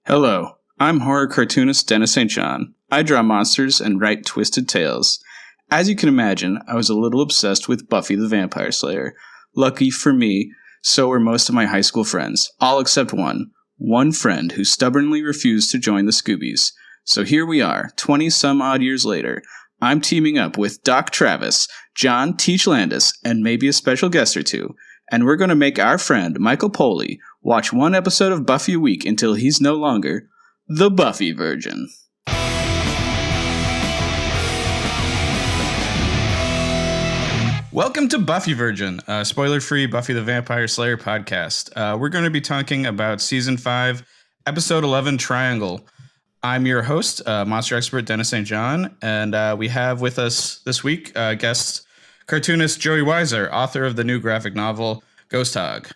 Hello, I'm horror cartoonist Denis St John. I draw monsters and write twisted tales. As you can imagine, I was a little obsessed with Buffy the Vampire Slayer. Lucky for me, so were most of my high school friends, all except one. One friend who stubbornly refused to join the Scoobies. So here we are, 20-some-odd years later. I'm teaming up with Doc Travis, John Teach Landis, and maybe a special guest or two. And we're going to make our friend, Michael Poley, watch one episode of Buffy a week until he's no longer the Buffy Virgin. Welcome to Buffy Virgin, a spoiler-free Buffy the Vampire Slayer podcast. We're going to be talking about Season 5, Episode 11, Triangle. I'm your host, monster expert Denis St John, and we have with us this week guest cartoonist Joey Weiser, author of the new graphic novel Ghost Hog.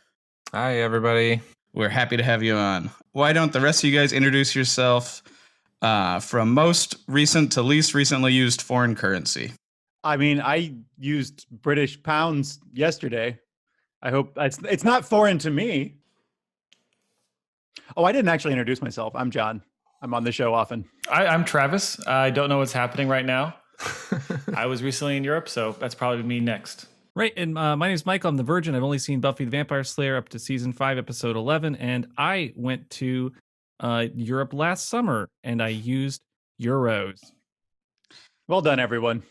Hi, everybody. We're happy to have you on. Why don't the rest of you guys introduce yourself from most recent to least recently used foreign currency? I mean, I used British pounds yesterday. I hope it's not foreign to me. Oh, I didn't actually introduce myself. I'm John. I'm on the show often. I'm Travis. I don't know what's happening right now. I was recently in Europe, so that's probably me next. Right, and my name is Michael. I'm the Virgin. I've only seen Buffy the Vampire Slayer up to Season 5, Episode 11, and I went to Europe last summer, and I used euros. Well done, everyone.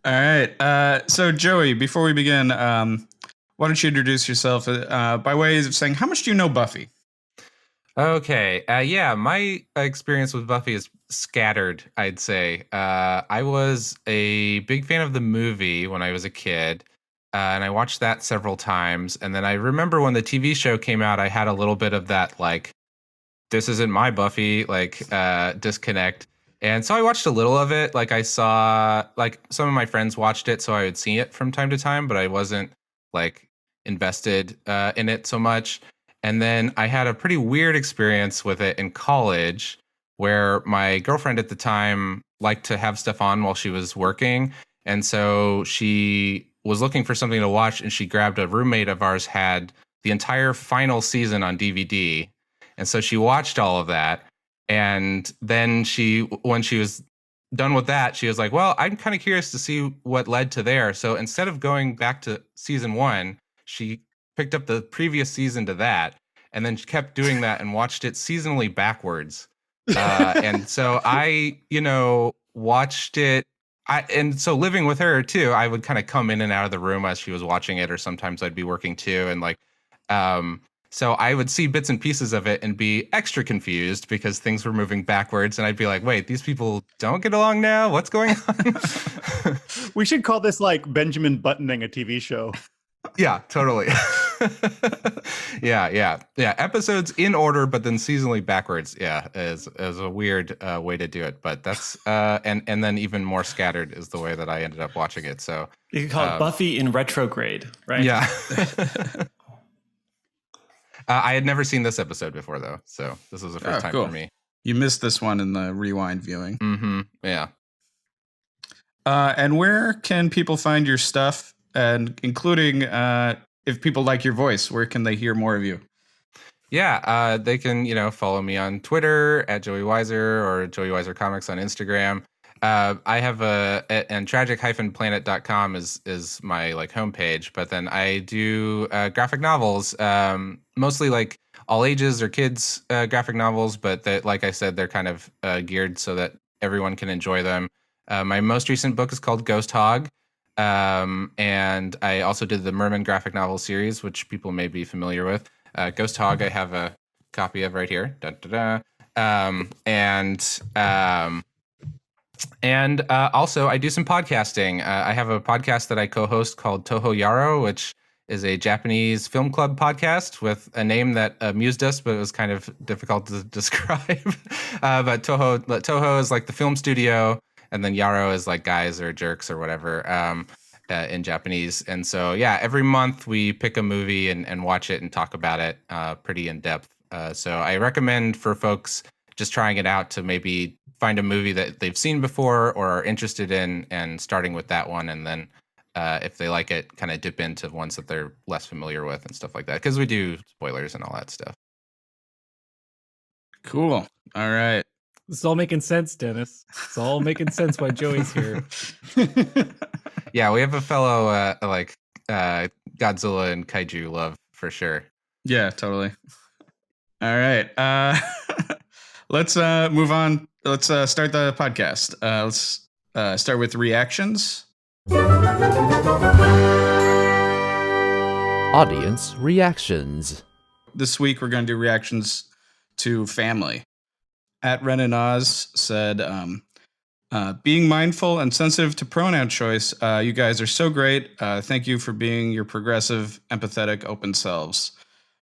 All right, so Joey, before we begin, why don't you introduce yourself by way of saying, how much do you know Buffy? Okay. Yeah, my experience with Buffy is scattered, I'd say. I was a big fan of the movie when I was a kid, and I watched that several times. And then I remember when the TV show came out, I had a little bit of that, like, this isn't my Buffy, like, disconnect. And so I watched a little of it. Like, I saw, like, some of my friends watched it, so I would see it from time to time, but I wasn't, like, invested in it so much. And then I had a pretty weird experience with it in college where my girlfriend at the time liked to have stuff on while she was working. And so she was looking for something to watch, and she grabbed a roommate of ours had the entire final season on DVD. And so she watched all of that. And then when she was done with that, she was like, well, I'm kind of curious to see what led to there. So instead of going back to season 1, she picked up the previous season to that, and then she kept doing that and watched it seasonally backwards. And so I, watched it. And so living with her too, I would kind of come in and out of the room as she was watching it, or sometimes I'd be working too. And so I would see bits and pieces of it and be extra confused because things were moving backwards. And I'd be like, wait, these people don't get along now? What's going on? We should call this like Benjamin buttoning a TV show. Yeah, totally. Yeah. Episodes in order, but then seasonally backwards. Yeah, is a weird way to do it. But that's and then even more scattered is the way that I ended up watching it. So You could call it Buffy in retrograde, right? Yeah. I had never seen this episode before, though, so this was the first time for me. You missed this one in the rewind viewing. Mm-hmm. Yeah. And where can people find your stuff? And including if people like your voice, where can they hear more of you? Yeah, they can, follow me on Twitter at Joey Weiser or Joey Weiser Comics on Instagram. I have and tragic-planet.com is my homepage, but then I do graphic novels, mostly all ages or kids graphic novels, but that, like I said, they're kind of geared so that everyone can enjoy them. My most recent book is called Ghost Hog. And I also did the Merman graphic novel series, which people may be familiar with. Ghost Hog, I have a copy of right here. And also I do some podcasting. I have a podcast that I co-host called Toho Yaro, which is a Japanese film club podcast with a name that amused us, but it was kind of difficult to describe. But Toho is like the film studio, and then Yaro is like guys or jerks or whatever in Japanese. And so, yeah, every month we pick a movie and watch it and talk about it pretty in depth. So I recommend for folks just trying it out to maybe find a movie that they've seen before or are interested in, and starting with that one. And then if they like it, kind of dip into ones that they're less familiar with and stuff like that. Because we do spoilers and all that stuff. Cool. All right. It's all making sense, Dennis. It's all making sense why Joey's here. Yeah, we have a fellow Godzilla and Kaiju love for sure. Yeah, totally. All right. Let's move on. Let's start the podcast. Let's start with reactions. Audience reactions. This week we're going to do reactions to Family. At Ren and Oz said, being mindful and sensitive to pronoun choice, you guys are so great. Thank you for being your progressive, empathetic, open selves.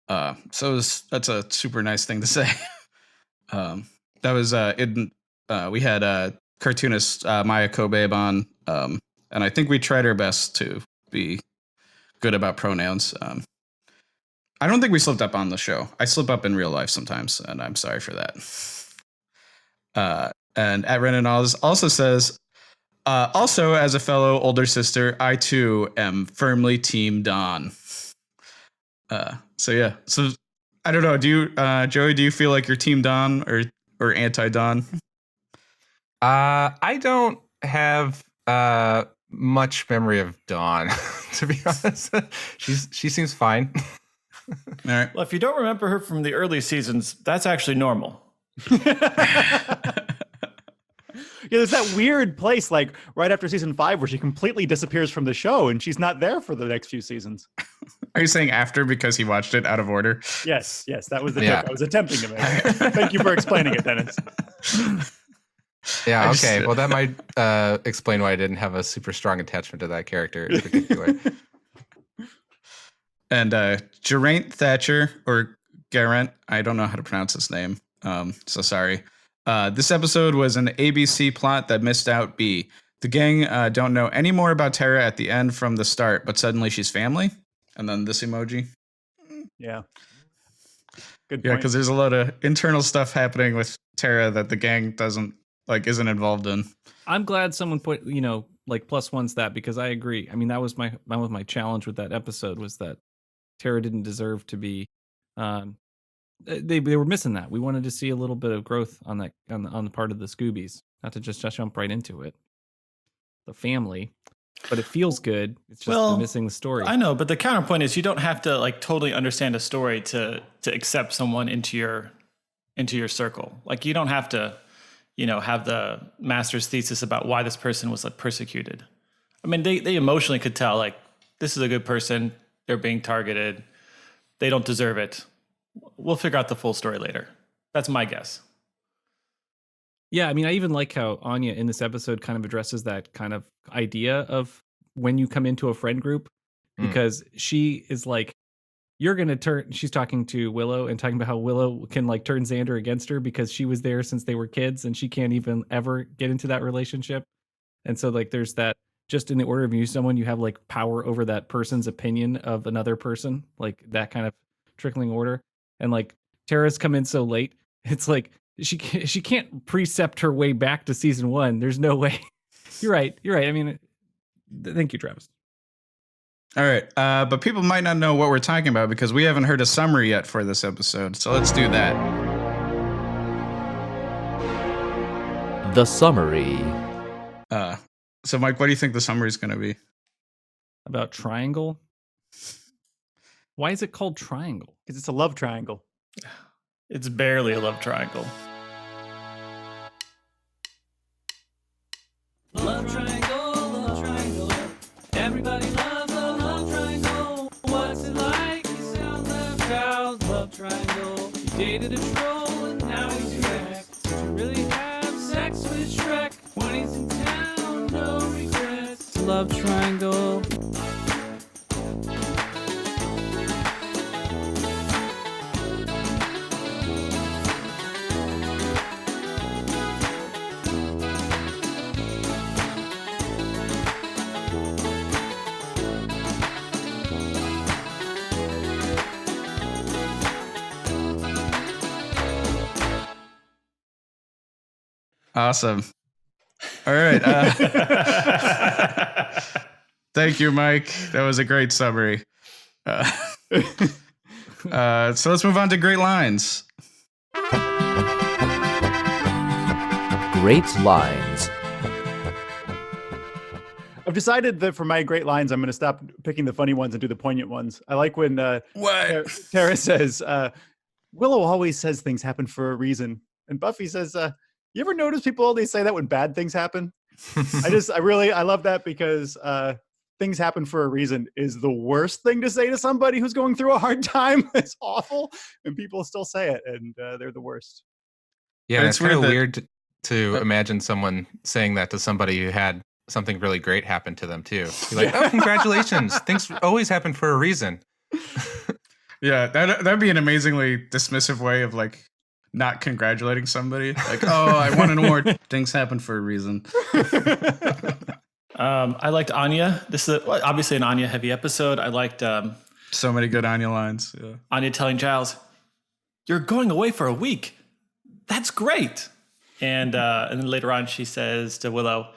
That's a super nice thing to say. That was we had cartoonist Maya Kobabe on, and I think we tried our best to be good about pronouns. I don't think we slipped up on the show. I slip up in real life sometimes, and I'm sorry for that. And at Ren and Oz also says, also as a fellow older sister, I too am firmly Team Dawn. So I don't know. Do you, Joey? Do you feel like you're Team Dawn or anti Dawn? I don't have much memory of Dawn, to be honest. She seems fine. All right. Well, if you don't remember her from the early seasons, that's actually normal. Yeah, there's that weird place like right after season 5 where she completely disappears from the show and she's not there for the next few seasons. Are you saying after because he watched it out of order? Yes, that was the joke I was attempting to make. Thank you for explaining it, Dennis. Yeah, okay. Well, that might explain why I didn't have a super strong attachment to that character in particular. And Geraint Thatcher, or Geraint, I don't know how to pronounce his name, so sorry. This episode was an ABC plot that missed out B. The gang don't know any more about Tara at the end from the start, but suddenly she's family. And then this emoji. Yeah. Good point. Yeah, because there's a lot of internal stuff happening with Tara that the gang isn't involved in. I'm glad someone put, +1s that, because I agree. I mean, that was my challenge with that episode, was that Tara didn't deserve to be. They were missing that. We wanted to see a little bit of growth on that on the part of the Scoobies, not to just jump right into it. The family, but it feels good. It's just missing the story. I know, but the counterpoint is you don't have to totally understand a story to accept someone into your circle. Like, you don't have to, have the master's thesis about why this person was persecuted. I mean, they emotionally could tell this is a good person. They're being targeted. They don't deserve it. We'll figure out the full story later. That's my guess. Yeah, I mean, I even like how Anya in this episode kind of addresses that kind of idea of when you come into a friend group, because she is like, you're going to turn, she's talking to Willow and talking about how Willow can turn Xander against her because she was there since they were kids and she can't even ever get into that relationship. And so there's that, just in the order of you, someone you have power over that person's opinion of another person, that kind of trickling order. And Tara's come in so late, it's she can't precept her way back to season 1. There's no way. You're right. I mean, thank you, Travis. All right, but people might not know what we're talking about because we haven't heard a summary yet for this episode. So let's do that. The summary. So Mike, what do you think the summary is going to be? About Triangle? Why is it called Triangle? Because it's a love triangle. It's barely a love triangle. Love triangle, everybody loves a love triangle. What's it like? You sound left out. Love triangle. You dated a troll and now he's your ex. Did you really have sex with Shrek? When he's in town, no regrets. Love triangle. Awesome. All right. Thank you, Mike. That was a great summary. So let's move on to great lines. Great Lines. I've decided that for my great lines, I'm going to stop picking the funny ones and do the poignant ones. I like when Tara says, Willow always says things happen for a reason. And Buffy says, you ever notice people always say that when bad things happen? I love that because things happen for a reason is the worst thing to say to somebody who's going through a hard time. It's awful. And people still say it, and they're the worst. Yeah, and it's kind of weird to imagine someone saying that to somebody who had something really great happen to them too. You're like, oh, congratulations. Things always happen for a reason. Yeah, that'd be an amazingly dismissive way of like not congratulating somebody. Like, oh, I won an award. Things happen for a reason. I liked Anya. This is obviously an Anya heavy episode. I liked so many good Anya lines. Yeah. Anya telling Giles, "You're going away for a week. That's great." And then later on, she says to Willow,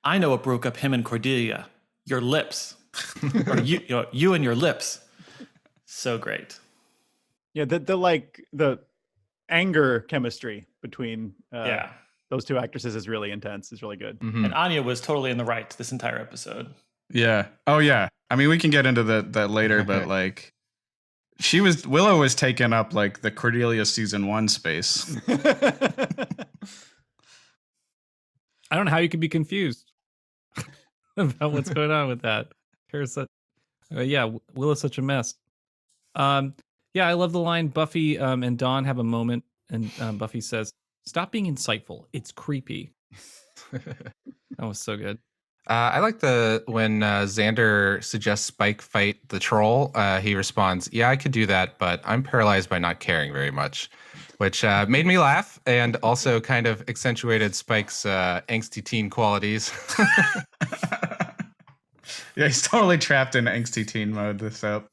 "I know what broke up him and Cordelia. Your lips, or you and your lips." So great. Yeah, the anger chemistry between those two actresses is really intense. It's really good. Mm-hmm. And Anya was totally in the right this entire episode. Yeah. Oh yeah. I mean, we can get into that later, but like, Willow was taking up like the Cordelia season 1 space. I don't know how you could be confused about what's going on with that. Willow's such a mess. Yeah, I love the line Buffy and Dawn have a moment, and Buffy says, "Stop being insightful. It's creepy." That was so good. I like when Xander suggests Spike fight the troll. He responds, "Yeah, I could do that, but I'm paralyzed by not caring very much," which made me laugh and also kind of accentuated Spike's angsty teen qualities. Yeah, he's totally trapped in angsty teen mode this up.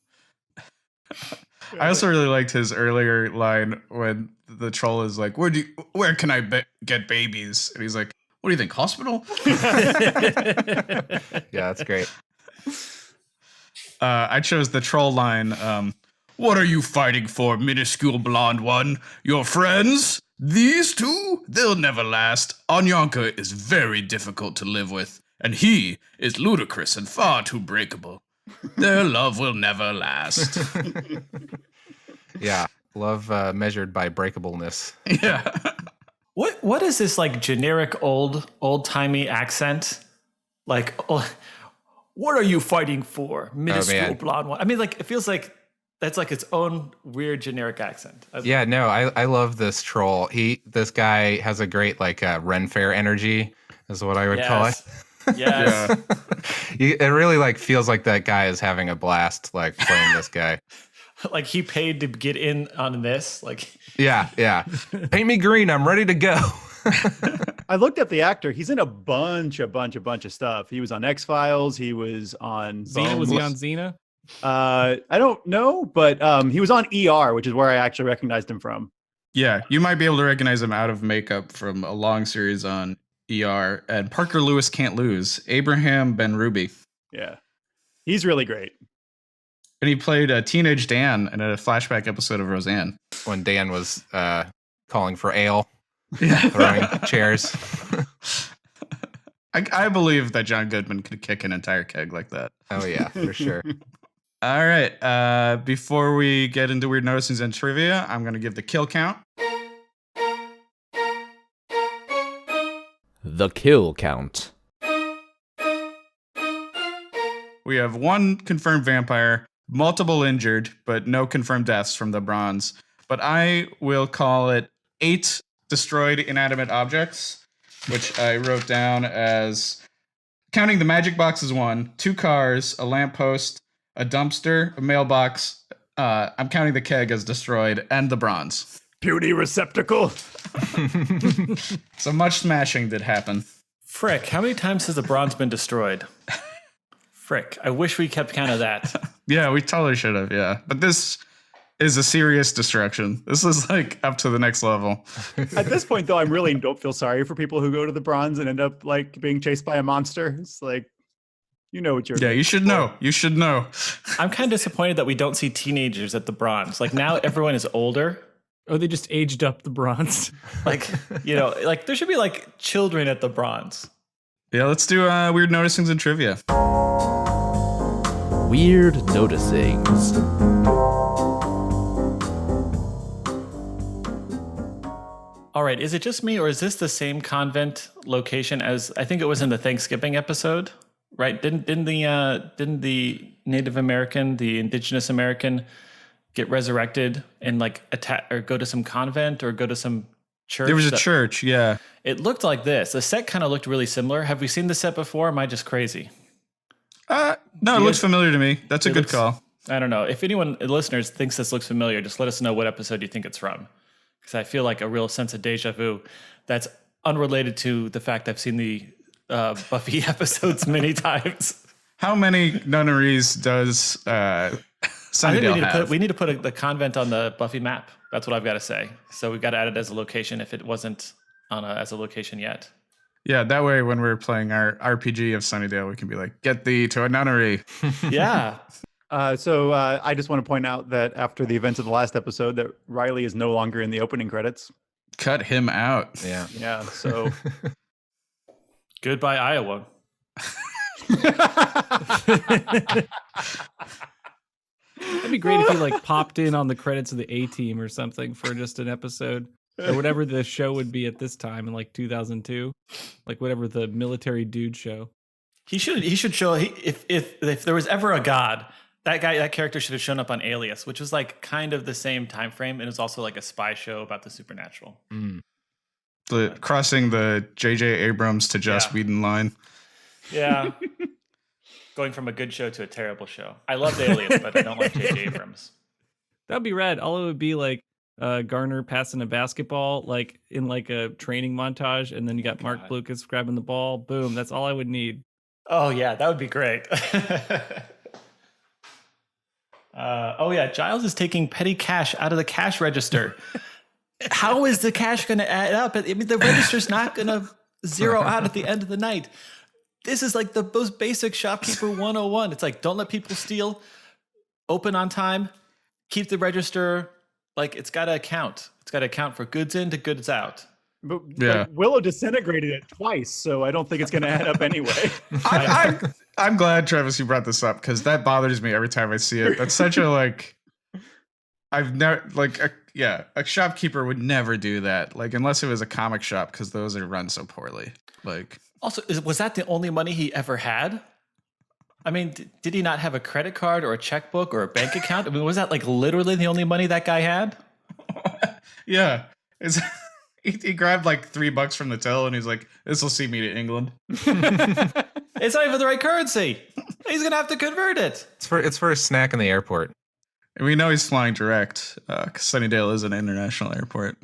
I also really liked his earlier line when the troll is like, where can I get babies? And he's like, what do you think, hospital? Yeah, that's great. I chose the troll line. What are you fighting for, minuscule blonde one? Your friends? These two? They'll never last. Anyanka is very difficult to live with, and he is ludicrous and far too breakable. Their love will never last. Yeah, love measured by breakableness. Yeah. What is this like generic old-timey accent? Like, what are you fighting for, minuscule blonde one? I mean, like, it feels like that's like its own weird generic accent. Yeah, no, I love this troll. This guy has a great like Ren Fair energy, is what I would call it. Yes. It really like feels like that guy is having a blast like playing this guy. Like he paid to get in on this. Like yeah. Paint me green. I'm ready to go. I looked up the actor. He's in a bunch of stuff. He was on X-Files. He was on Xena. Was he on Xena? I don't know, but he was on ER, which is where I actually recognized him from. Yeah, you might be able to recognize him out of makeup from a long series on ER. And Parker Lewis Can't Lose. Abraham Ben Ruby. Yeah, he's really great. And he played Teenage Dan in a flashback episode of Roseanne. When Dan was calling for ale, yeah. throwing chairs. I believe that John Goodman could kick an entire keg like that. Oh, yeah, for sure. All right. Before we get into weird noticings and trivia, I'm going to give the kill count. The kill count. We have 1 confirmed vampire, multiple injured, but no confirmed deaths from the bronze. But I will call it 8 destroyed inanimate objects, which I wrote down as, counting the magic box as 1, 2 cars, a lamppost, a dumpster, a mailbox. I'm counting the keg as destroyed, and the bronze. Puny receptacle. So much smashing did happen. Frick, how many times has the bronze been destroyed? Frick, I wish we kept count of that. Yeah, we totally should have, yeah. But this is a serious destruction. This is like up to the next level. At this point, though, I really don't feel sorry for people who go to the bronze and end up like being chased by a monster. It's like, you know what you're Yeah, you should know. You should know. I'm kind of disappointed that we don't see teenagers at the bronze. Like now everyone is older. Oh, they just aged up the bronze. Like, like there should be like children at the bronze. Yeah, let's do weird noticings and trivia. Weird noticings. All right, is it just me, or is this the same convent location as I think it was in the Thanksgiving episode? Right? Didn't the Native American, the Indigenous American, get resurrected and like attack or go to some convent or go to some church? There was a church, yeah. It looked like this. The set kind of looked really similar. Have we seen the set before? Or am I just crazy? No, it looks familiar to me. That's a good call. I don't know. If anyone, listeners, thinks this looks familiar, just let us know what episode you think it's from. Because I feel like a real sense of deja vu that's unrelated to the fact I've seen the Buffy episodes many times. How many nunneries does Sunnydale have? We need to put the convent on the Buffy map. That's what I've got to say. So we've got to add it as a location if it wasn't as a location yet. Yeah, that way when we're playing our RPG of Sunnydale, we can be like, get thee to a nunnery. Yeah. So I just want to point out that after the events of the last episode, that Riley is no longer in the opening credits. Cut him out. Yeah. Yeah. So Goodbye, Iowa. That'd be great if you like popped in on the credits of the A-Team or something for just an episode or whatever the show would be at this time in like 2002, like whatever the military dude show. He should show if there was ever a god, that character should have shown up on Alias, which was like kind of the same time frame, and it was also like a spy show about the supernatural. Crossing the J.J. Abrams to Joss Whedon line. Yeah. Going from a good show to a terrible show. I loved Alias, but I don't like J.J. Abrams. That'd be rad. All it would be like Garner passing a basketball, like in like a training montage, and then you got Mark Blucas grabbing the ball. Boom. That's all I would need. Oh yeah, that would be great. Giles is taking petty cash out of the cash register. How is the cash going to add up? I mean, the register's not going to zero out at the end of the night. This is like the most basic shopkeeper 101. It's like, don't let people steal, open on time, keep the register. Like, it's got to account. It's got to account for goods in to goods out. But Willow disintegrated it twice, so I don't think it's going to add up anyway. I'm glad, Travis, you brought this up because that bothers me every time I see it. That's such a I've never a shopkeeper would never do that, like unless it was a comic shop because those are run so poorly. Like, also, was that the only money he ever had? I mean, did he not have a credit card or a checkbook or a bank account? I mean, was that like literally the only money that guy had? Yeah. He grabbed like $3 from the till and he's like, this will see me to England. It's not even the right currency. He's going to have to convert it. It's for a snack in the airport. And we know he's flying direct because Sunnydale is an international airport.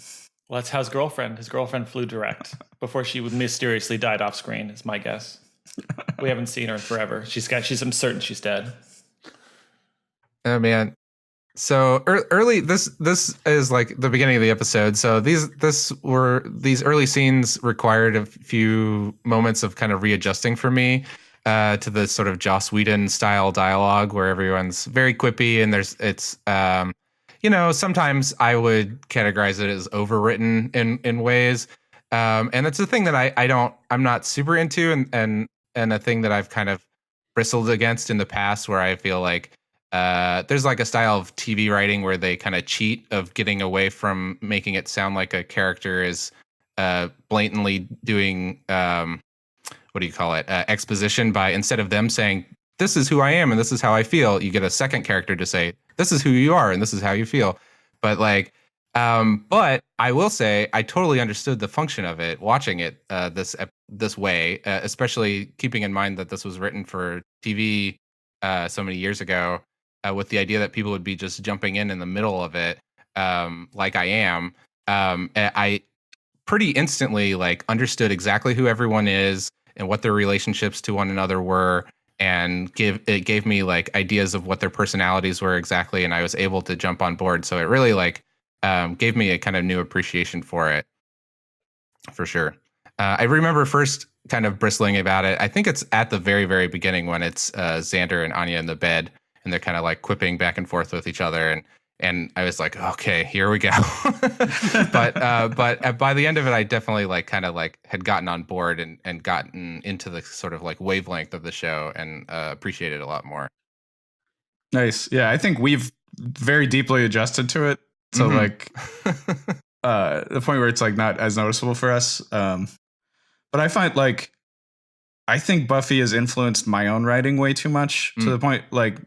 Well, that's how his girlfriend flew direct before she mysteriously died off screen, is my guess. We haven't seen her in forever. I'm certain she's dead. Oh man. So early, this is like the beginning of the episode. So these early scenes required a few moments of kind of readjusting for me to the sort of Joss Whedon style dialogue where everyone's very quippy and it's sometimes I would categorize it as overwritten in ways, and it's a thing that I'm not super into and a thing that I've kind of bristled against in the past where I feel like. There's like a style of TV writing where they kind of cheat of getting away from making it sound like a character is blatantly doing exposition by instead of them saying this is who I am and this is how I feel, you get a second character to say this is who you are and this is how you feel. But but I will say I totally understood the function of it watching it this way, especially keeping in mind that this was written for TV so many years ago. With the idea that people would be just jumping in the middle of it, like I am, I pretty instantly understood exactly who everyone is and what their relationships to one another were, and it gave me ideas of what their personalities were exactly, and I was able to jump on board. So it really gave me a kind of new appreciation for it, for sure. I remember first kind of bristling about it. I think it's at the very, very beginning when it's Xander and Anya in the bed. And they're kind of quipping back and forth with each other. And I was like, okay, here we go. but by the end of it, I definitely like kind of like had gotten on board and gotten into the sort of like wavelength of the show and appreciated it a lot more. Nice. Yeah, I think we've very deeply adjusted to it. So like the point where it's like not as noticeable for us. But I find like I think Buffy has influenced my own writing way too much to the point like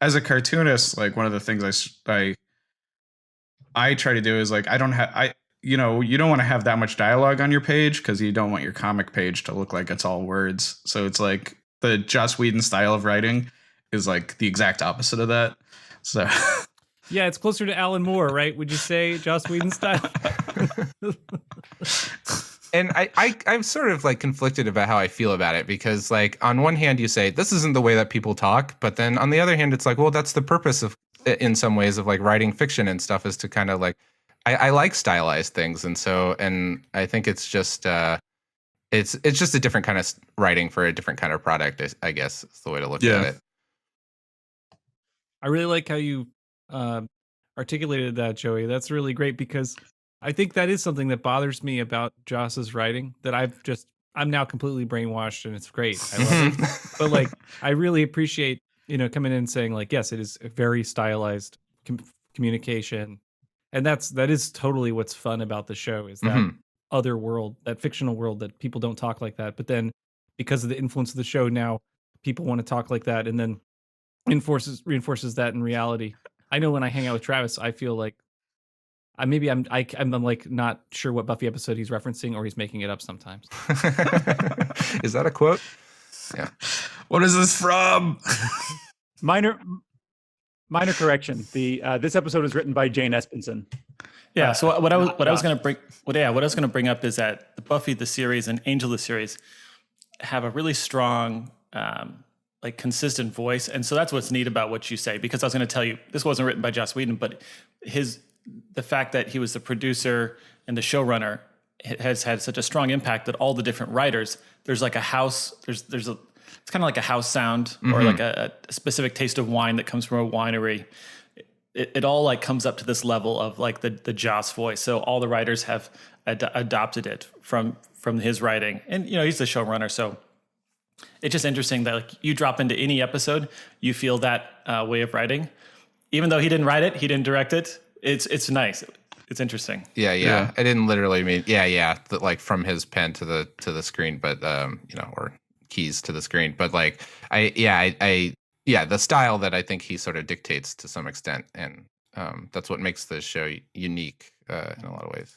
as a cartoonist, like one of the things I try to do is like you don't want to have that much dialogue on your page because you don't want your comic page to look like it's all words. So it's like the Joss Whedon style of writing is like the exact opposite of that. So yeah, it's closer to Alan Moore, right? Would you say Joss Whedon style? And I'm sort of like conflicted about how I feel about it because like on one hand you say this isn't the way that people talk, but then on the other hand it's like, well, that's the purpose of in some ways of like writing fiction and stuff is to kind of like I like stylized things, and I think it's just it's just a different kind of writing for a different kind of product. I guess is the way to look at it. I really like how you articulated that, Joey. That's really great because I think that is something that bothers me about Joss's writing that I'm now completely brainwashed and it's great. I love it. But like, I really appreciate, coming in and saying like, yes, it is a very stylized communication. And that is totally what's fun about the show is that other world, that fictional world that people don't talk like that. But then because of the influence of the show, now people want to talk like that and then reinforces that in reality. I know when I hang out with Travis, I feel like I'm like not sure what Buffy episode he's referencing or he's making it up sometimes. Is that a quote? Yeah. What is this from? Minor correction. This episode was written by Jane Espenson. Yeah. So what I was going to bring up is that the Buffy the series and Angel the series have a really strong like consistent voice, and so that's what's neat about what you say. Because I was going to tell you this wasn't written by Joss Whedon, but the fact that he was the producer and the showrunner has had such a strong impact that all the different writers, there's like a house, it's kind of like a house sound or like a specific taste of wine that comes from a winery. It all like comes up to this level of like the Joss voice. So all the writers have adopted it from his writing, and he's the showrunner. So it's just interesting that like you drop into any episode, you feel that way of writing, even though he didn't write it, he didn't direct it. It's nice. It's interesting. Yeah. I didn't literally mean that like from his pen to the screen, but or keys to the screen. But like the style that I think he sort of dictates to some extent, and that's what makes the show unique in a lot of ways.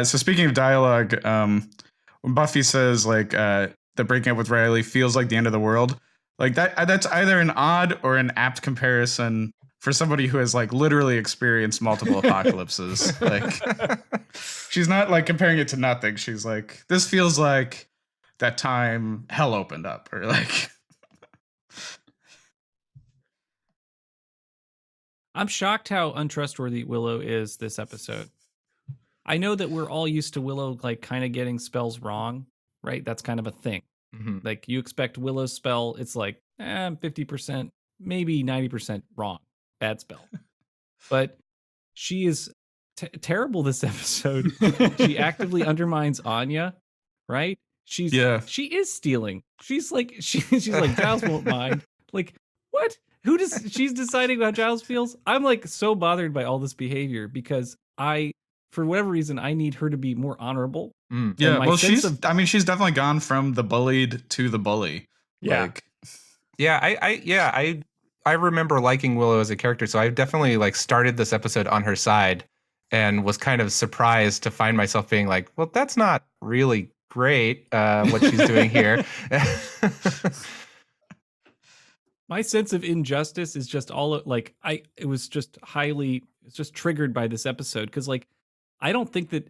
So speaking of dialogue, when Buffy says like the breaking up with Riley feels like the end of the world, like that's either an odd or an apt comparison for somebody who has like literally experienced multiple apocalypses. Like she's not like comparing it to nothing. She's like, this feels like that time hell opened up, or like. I'm shocked how untrustworthy Willow is this episode. I know that we're all used to Willow like kind of getting spells wrong, right? That's kind of a thing. Like you expect Willow's spell, it's like 50%, maybe 90% wrong. Bad spell. But she is terrible this episode. She actively undermines Anya, right? She is stealing. She's like Giles won't mind. Like what? She's deciding how Giles feels? I'm like so bothered by all this behavior because for whatever reason, I need her to be more honorable. Yeah, well, she's definitely gone from the bullied to the bully. Yeah. I remember liking Willow as a character, so I definitely like started this episode on her side and was kind of surprised to find myself being like, well, that's not really great what she's doing here. My sense of injustice is just all like it was just triggered by this episode because like I don't think that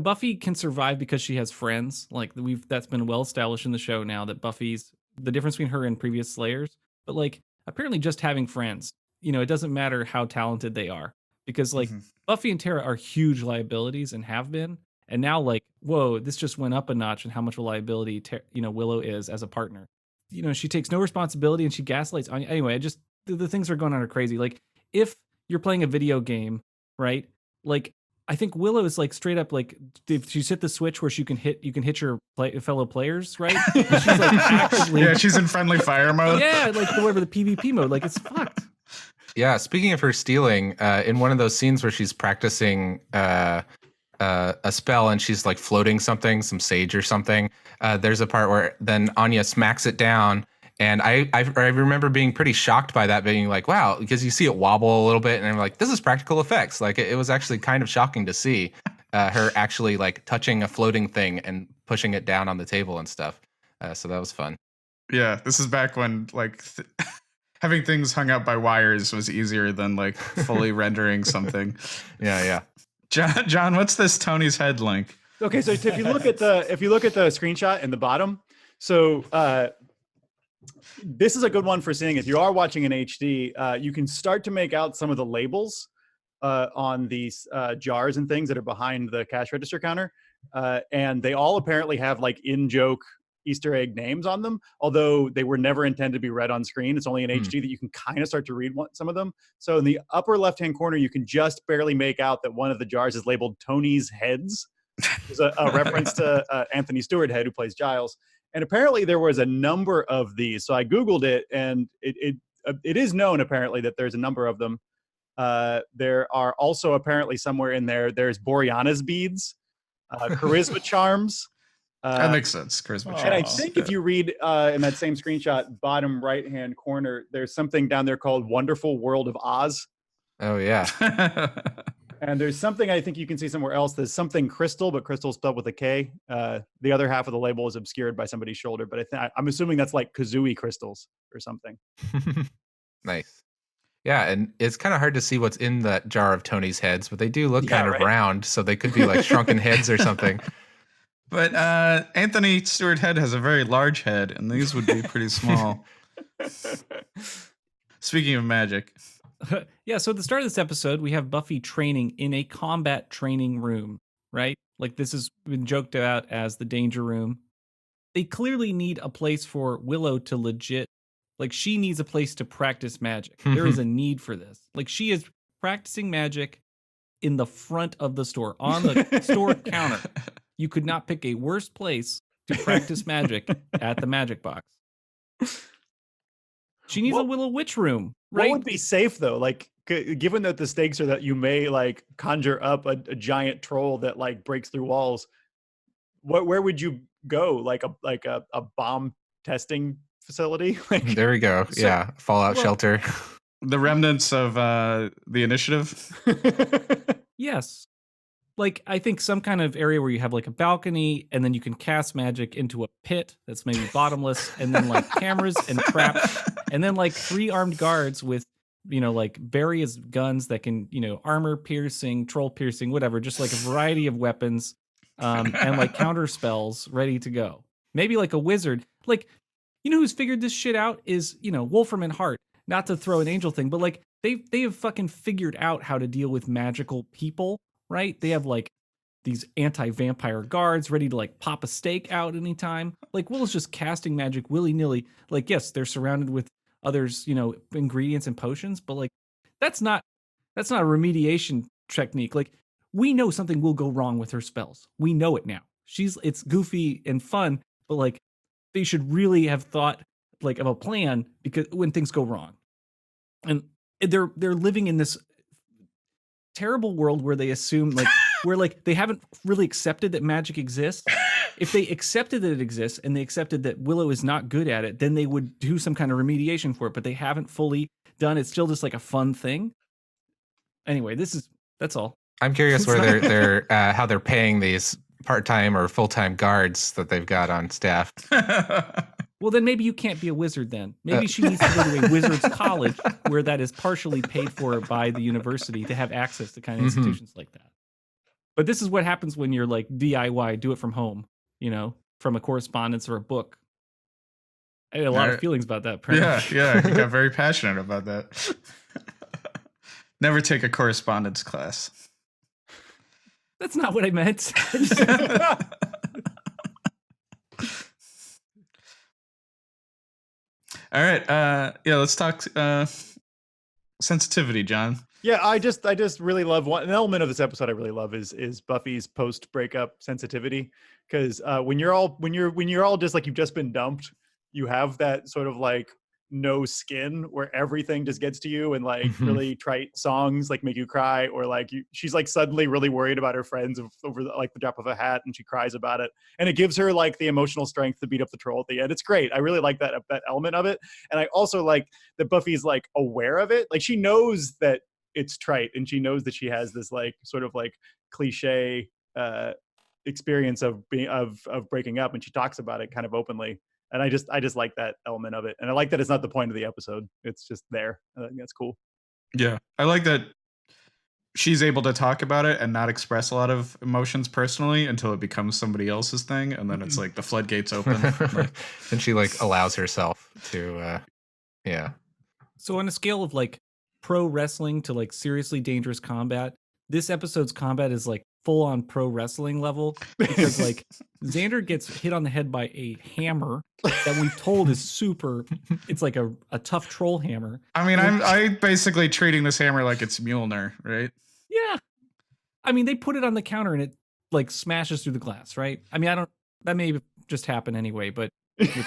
Buffy can survive because she has friends. Like that's been well established in the show now that Buffy's the difference between her and previous Slayers. But like apparently just having friends, it doesn't matter how talented they are because like Buffy and Tara are huge liabilities and have been, and now like whoa, this just went up a notch in how much of a liability Willow is as a partner. She takes no responsibility and she gaslights Anya. Anyway, the things are going on are crazy. Like if you're playing a video game, right? Like, I think Willow is like straight up like, if she's hit the switch where you can hit your fellow players, right? And she's like actively, Yeah, she's in friendly fire mode. yeah, like whatever the PvP mode, like it's fucked. Yeah, speaking of her stealing, in one of those scenes where she's practicing a spell and she's like floating something, some sage or something, there's a part where then Anya smacks it down. And I remember being pretty shocked by that, being like, wow, because you see it wobble a little bit. And I'm like, this is practical effects. Like, it was actually kind of shocking to see her actually like touching a floating thing and pushing it down on the table and stuff. So that was fun. Yeah, this is back when like having things hung up by wires was easier than like fully rendering something. Yeah. John, what's this Tony's head link? Okay, so if you look at the screenshot in the bottom, so this is a good one for seeing. If you are watching in HD, you can start to make out some of the labels on these jars and things that are behind the cash register counter, and they all apparently have like in-joke Easter egg names on them, although they were never intended to be read on screen. It's only in HD that you can kind of start to read some of them. So in the upper left-hand corner, you can just barely make out that one of the jars is labeled Tony's Heads. There's a reference to Anthony Stewart Head, who plays Giles. And apparently there was a number of these. So I Googled it, and it is known apparently that there's a number of them. There are also apparently somewhere in there's Boreana's beads, charisma charms. That makes sense. Charisma charms. And I think if you read in that same screenshot, bottom right-hand corner, there's something down there called Wonderful World of Oz. Oh, yeah. And there's something I think you can see somewhere else. There's something crystal, but crystal spelled with a K. The other half of the label is obscured by somebody's shoulder, but I'm assuming that's like kazooie crystals or something. Nice. Yeah, and it's kind of hard to see what's in that jar of Tony's heads, but they do look kind of round, so they could be like shrunken heads or something. But Anthony Stewart Head has a very large head, and these would be pretty small. Speaking of magic. Yeah, so at the start of this episode, we have Buffy training in a combat training room, right? Like, this has been joked about as the danger room. They clearly need a place for Willow to legit, like, she needs a place to practice magic. There is a need for this. Like, she is practicing magic in the front of the store, on the store counter. You could not pick a worse place to practice magic at the magic box. She needs a Willow Witch room, right? What would be safe though? Like, given that the stakes are that you may like conjure up a giant troll that like breaks through walls, where would you go? Like a bomb testing facility? Like, there we go. Yeah, fallout shelter. The remnants of the initiative. Yes. Like, I think some kind of area where you have like a balcony, and then you can cast magic into a pit that's maybe bottomless, and then like cameras and traps, and then like 3 armed guards with, like various guns that can, armor piercing, troll piercing, whatever, just like a variety of weapons, and like counter spells ready to go. Maybe like a wizard. Like, who's figured this shit out is, Wolfram and Hart. Not to throw an angel thing, but like they have fucking figured out how to deal with magical people. Right? They have like these anti-vampire guards ready to like pop a stake out anytime. Like, Willow's just casting magic willy-nilly. Like, yes, they're surrounded with others, ingredients and potions, but like that's not a remediation technique. Like, we know something will go wrong with her spells. We know it now. It's goofy and fun, but like they should really have thought like of a plan, because when things go wrong. And they're living in this terrible world where they assume like where like they haven't really accepted that magic exists. If they accepted that it exists and they accepted that Willow is not good at it, then they would do some kind of remediation for it, but they haven't fully done. It's still just like a fun thing. Anyway, that's all. I'm curious where they're how they're paying these part-time or full-time guards that they've got on staff. Well, then maybe you can't be a wizard then. Maybe she needs to go to a wizard's college where that is partially paid for by the university to have access to kind of institutions like that. But this is what happens when you're like DIY, do it from home, from a correspondence or a book. I had a lot of feelings about that. Apparently. Yeah, you got very passionate about that. Never take a correspondence class. That's not what I meant. All right. Let's talk sensitivity, John. Yeah, I just really love an element of this episode I really love is Buffy's post breakup sensitivity, because when you're all just like you've just been dumped, you have that sort of like no skin where everything just gets to you, and like really trite songs like make you cry, or like she's like suddenly really worried about her friends over like the drop of a hat, and she cries about it, and it gives her like the emotional strength to beat up the troll at the end. It's great. I really like that element of it, and I also like that Buffy's like aware of it. Like she knows that it's trite, and she knows that she has this like sort of like cliche experience of breaking up, and she talks about it kind of openly. And I just like that element of it. And I like that it's not the point of the episode. It's just there. I think that's cool. Yeah. I like that she's able to talk about it and not express a lot of emotions personally until it becomes somebody else's thing. And then it's like the floodgates open. Like, and she like allows herself to, yeah. So on a scale of like pro wrestling to like seriously dangerous combat, this episode's combat is like full on pro wrestling level, because like Xander gets hit on the head by a hammer that we've told is super. It's like a tough troll hammer. I mean, I'm basically treating this hammer like it's Mjolnir, right? Yeah. I mean, they put it on the counter and it like smashes through the glass, right? I mean, that may just happen anyway, but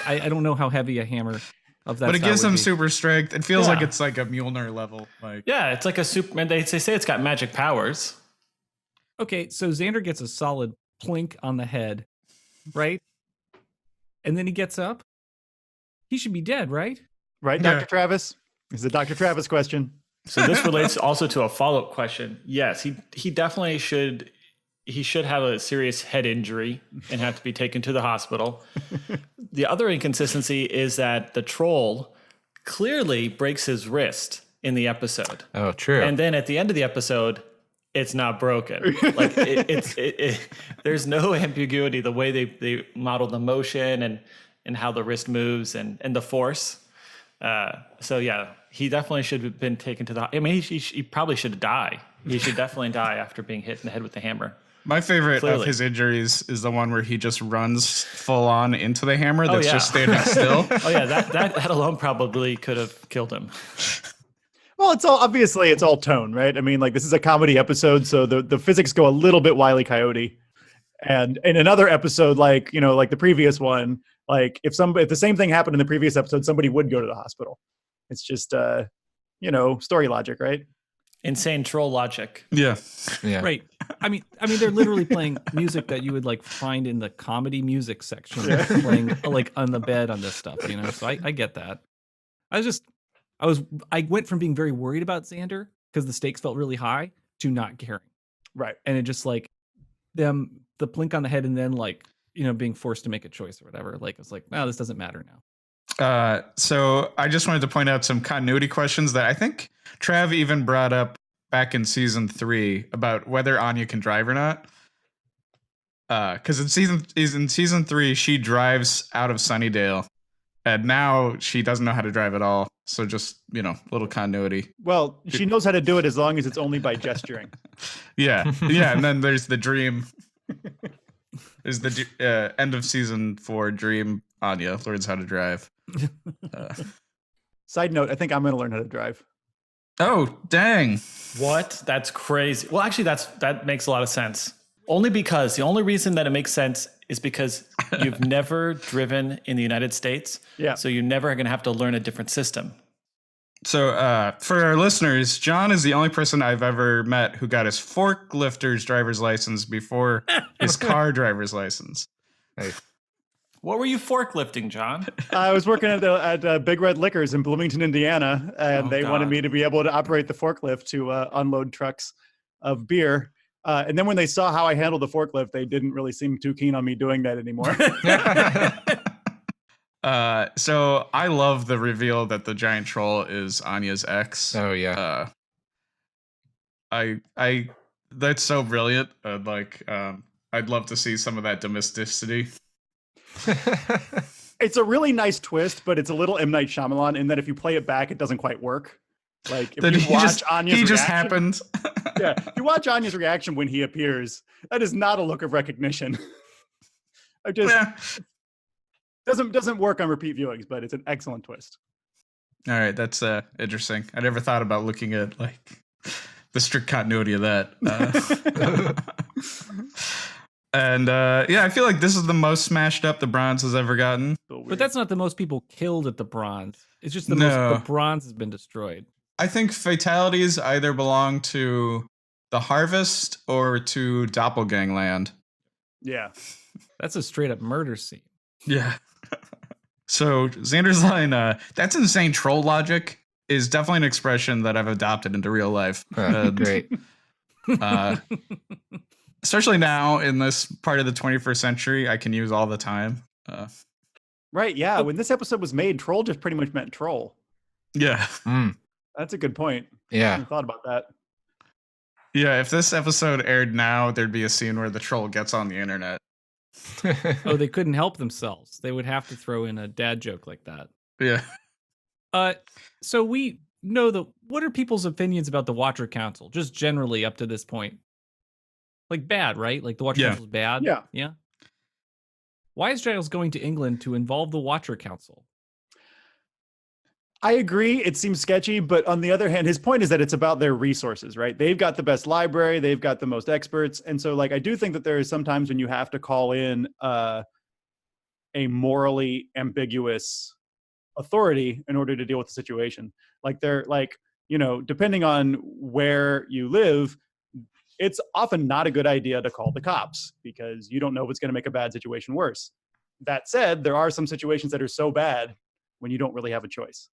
I don't know how heavy a hammer of that. But it gives them super strength. It feels like it's like a Mjolnir level. Like, yeah, it's like a Superman. They say it's got magic powers. Okay, so Xander gets a solid plink on the head, right? And then he gets up. He should be dead, right? Right, Dr. Travis? This is a Dr. Travis question. So this relates also to a follow-up question. Yes, he definitely should. He should have a serious head injury and have to be taken to the hospital. The other inconsistency is that the troll clearly breaks his wrist in the episode. Oh, true. And then at the end of the episode, it's not broken. Like there's no ambiguity the way they model the motion and how the wrist moves and the force. So yeah, he definitely should have been taken to the. I mean, he probably should die. He should definitely die after being hit in the head with the hammer. My favorite of his injuries is the one where he just runs full on into the hammer that's just standing still. Oh yeah, that alone probably could have killed him. Well, it's all tone, right? I mean, like this is a comedy episode, so the physics go a little bit Wile E. Coyote. And in another episode, like like the previous one, like if the same thing happened in the previous episode, somebody would go to the hospital. It's just story logic, right? Insane troll logic. Yeah. Right. I mean, they're literally playing music that you would like find in the comedy music section, playing like on the bed on this stuff, So I get that. I went from being very worried about Xander because the stakes felt really high to not caring. Right. And it just like the plink on the head and then like, being forced to make a choice or whatever. Like, it's like, this doesn't matter now. So I just wanted to point out some continuity questions that I think Trav even brought up back in season 3 about whether Anya can drive or not. Because in season 3, she drives out of Sunnydale. And now she doesn't know how to drive at all. So just, little continuity. Well, she knows how to do it as long as it's only by gesturing. Yeah. Yeah. And then there's the dream. There's the end of season 4 dream. Anya learns how to drive. Side note, I think I'm going to learn how to drive. Oh, dang. What? That's crazy. Well, actually, that makes a lot of sense. Only because the only reason that it makes sense is because you've never driven in the United States. Yeah. So you're never going to have to learn a different system. So for our listeners, John is the only person I've ever met who got his forklifter's driver's license before his car driver's license. Hey. What were you forklifting, John? I was working at Big Red Liquors in Bloomington, Indiana, and they wanted me to be able to operate the forklift to unload trucks of beer. And then when they saw how I handled the forklift, they didn't really seem too keen on me doing that anymore. So I love the reveal that the giant troll is Anya's ex. Oh yeah. I that's so brilliant. I'd love to see some of that domesticity. It's a really nice twist, but it's a little M. Night Shyamalan in that if you play it back, it doesn't quite work. Like if you watch Anya's reaction, just happened. Yeah, if you watch Anya's reaction when he appears, that is not a look of recognition. Doesn't work on repeat viewings, but it's an excellent twist. All right, that's interesting. I never thought about looking at like the strict continuity of that. And yeah, I feel like this is the most smashed up the bronze has ever gotten. But that's not the most people killed at the bronze. It's just the No. most the bronze has been destroyed. I think fatalities either belong to the Harvest or to Doppelgangland. Yeah. That's a straight up murder scene. Yeah. So Xander's line, that's insane troll logic, is definitely an expression that I've adopted into real life. Great. Especially now in this part of the 21st century, I can use all the time. Right. Yeah. When this episode was made, troll just pretty much meant troll. Yeah. That's a good point. I Yeah. hadn't thought about that. Yeah, if this episode aired now, there'd be a scene where the troll gets on the internet. Oh, they couldn't help themselves. They would have to throw in a dad joke like that. Yeah. So we know what are people's opinions about the Watcher Council, just generally up to this point? Like bad, right? Like the Watcher Council's bad? Yeah. Yeah. Why is Giles going to England to involve the Watcher Council? I agree. It seems sketchy, but on the other hand, his point is that it's about their resources, right? They've got the best library, they've got the most experts. And so like, I do think that there is sometimes when you have to call in a morally ambiguous authority in order to deal with the situation. Like they're like, you know, depending on where you live, it's often not a good idea to call the cops because you don't know what's going to make a bad situation worse. That said, there are some situations that are so bad when you don't really have a choice.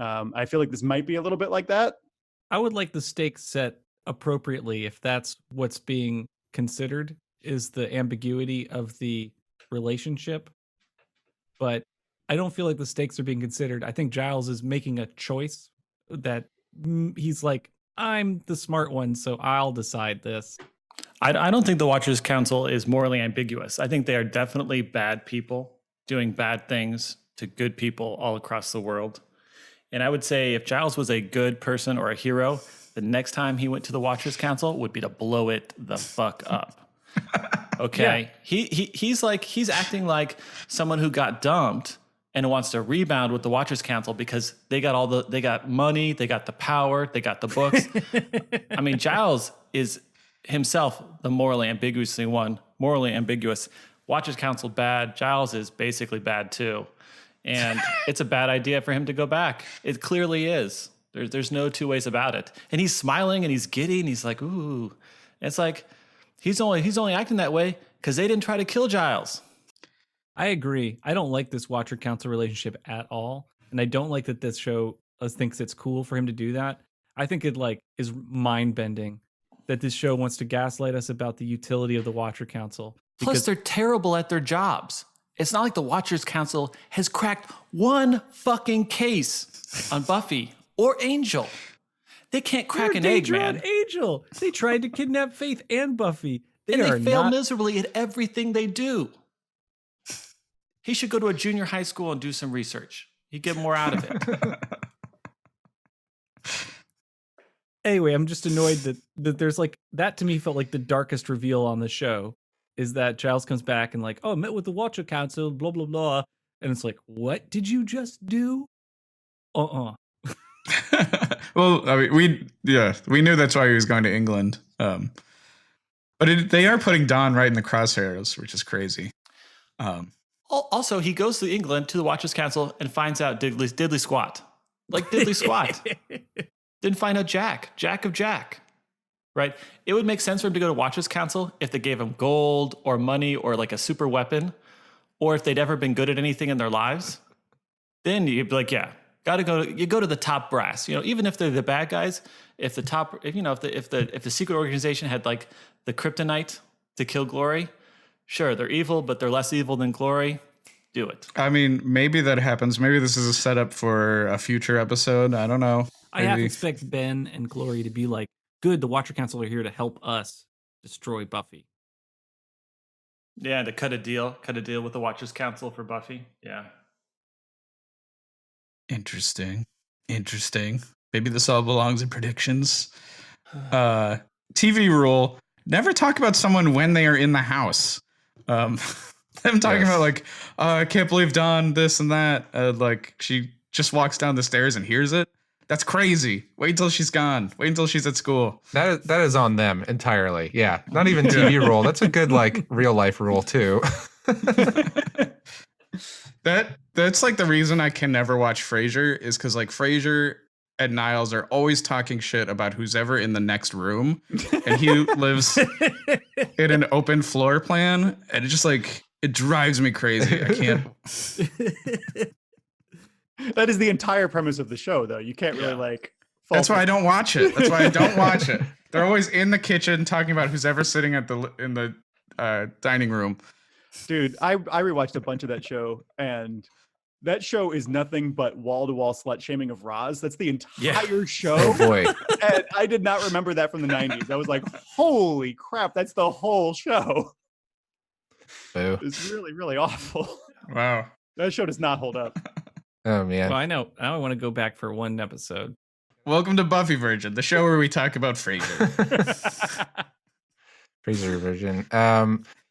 I feel like this might be a little bit like that. I would like the stakes set appropriately if that's what's being considered is the ambiguity of the relationship. But I don't feel like the stakes are being considered. I think Giles is making a choice that he's like, I'm the smart one, so I'll decide this. I don't think the Watchers Council is morally ambiguous. I think they are definitely bad people doing bad things to good people all across the world. And I would say if Giles was a good person or a hero, the next time he went to the Watchers Council would be to blow it the fuck up. Okay? Yeah. He's acting like someone who got dumped and wants to rebound with the Watchers Council because they got money, they got the power, they got the books. I mean, Giles is himself the morally ambiguous. Watchers Council bad. Giles is basically bad too. And it's a bad idea for him to go back. It clearly is. There's no two ways about it. And he's smiling and he's giddy and he's like, ooh. And it's like he's only acting that way because they didn't try to kill Giles. I agree. I don't like this Watcher Council relationship at all. And I don't like that this show thinks it's cool for him to do that. I think it like is mind-bending that this show wants to gaslight us about the utility of the Watcher Council. Plus, they're terrible at their jobs. It's not like the Watchers Council has cracked one fucking case on Buffy or Angel. They can't crack an egg, man. Angel. They tried to kidnap Faith and Buffy. They fail miserably at everything they do. He should go to a junior high school and do some research. He'd get more out of it. Anyway, I'm just annoyed that there's like, that to me felt like the darkest reveal on the show. Is that Giles comes back and like, oh, I met with the Watcher Council, blah, blah, blah. And it's like, what did you just do? Well, I mean, we knew that's why he was going to England. But they are putting Dawn right in the crosshairs, which is crazy. Also, he goes to England to the Watchers Council and finds out diddly squat. Like diddly squat. Didn't find out Jack of Jack. Right? It would make sense for him to go to Watchers Council if they gave him gold or money or like a super weapon, or if they'd ever been good at anything in their lives. Then you'd be like, yeah, you go to the top brass. You know, even if they're the bad guys, if the secret organization had like the kryptonite to kill Glory, sure, they're evil, but they're less evil than Glory. Do it. I mean, maybe that happens. Maybe this is a setup for a future episode. I don't know. I half expect Ben and Glory to be like, good, the Watcher Council are here to help us destroy Buffy. Yeah, to cut a deal with the Watchers Council for Buffy. Yeah. Interesting. Maybe this all belongs in predictions. TV rule, never talk about someone when they are in the house. Them talking about like, I can't believe Dawn, this and that. Like she just walks down the stairs and hears it. That's crazy. Wait until she's gone. Wait until she's at school. That is on them entirely. Yeah, not even TV rule. That's a good like real life rule too. That's like the reason I can never watch Frasier is because like Frasier and Niles are always talking shit about who's ever in the next room, and he lives in an open floor plan, and it just like it drives me crazy. I can't. That is the entire premise of the show, though. You can't really like. That's why I don't watch it. That's why I don't watch it. They're always in the kitchen talking about who's ever sitting in the dining room. Dude, I rewatched a bunch of that show, and that show is nothing but wall-to-wall slut shaming of Roz. That's the entire show. Oh boy. And I did not remember that from the 90s. I was like, holy crap, that's the whole show. Boo. It's really, really awful. Wow. That show does not hold up. Oh man. Well, I know. I want to go back for one episode. Welcome to Buffy Virgin, the show where we talk about Frasier. Frasier Virgin.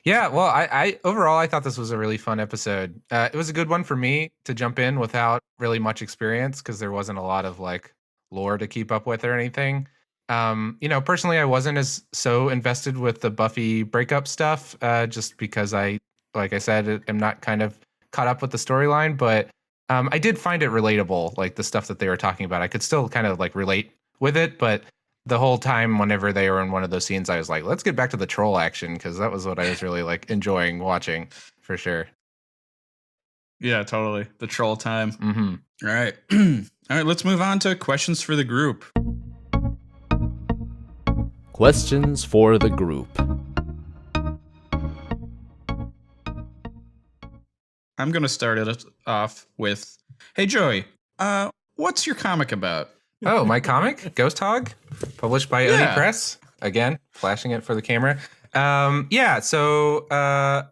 Yeah, well, I overall I thought this was a really fun episode. It was a good one for me to jump in without really much experience because there wasn't a lot of like lore to keep up with or anything. Personally, I wasn't as so invested with the Buffy breakup stuff, just because like I said, am not kind of caught up with the storyline. But I did find it relatable, like the stuff that they were talking about. I could still kind of like relate with it, but the whole time, whenever they were in one of those scenes, I was like, let's get back to the troll action because that was what I was really like enjoying watching for sure. Yeah, totally. The troll time. Mm-hmm. All right. All right, let's move on to questions for the group. Questions for the group. I'm going to start it off with, hey, Joey, what's your comic about? Oh, my comic, Ghost Hog, published by Oni Press. Again, flashing it for the camera. So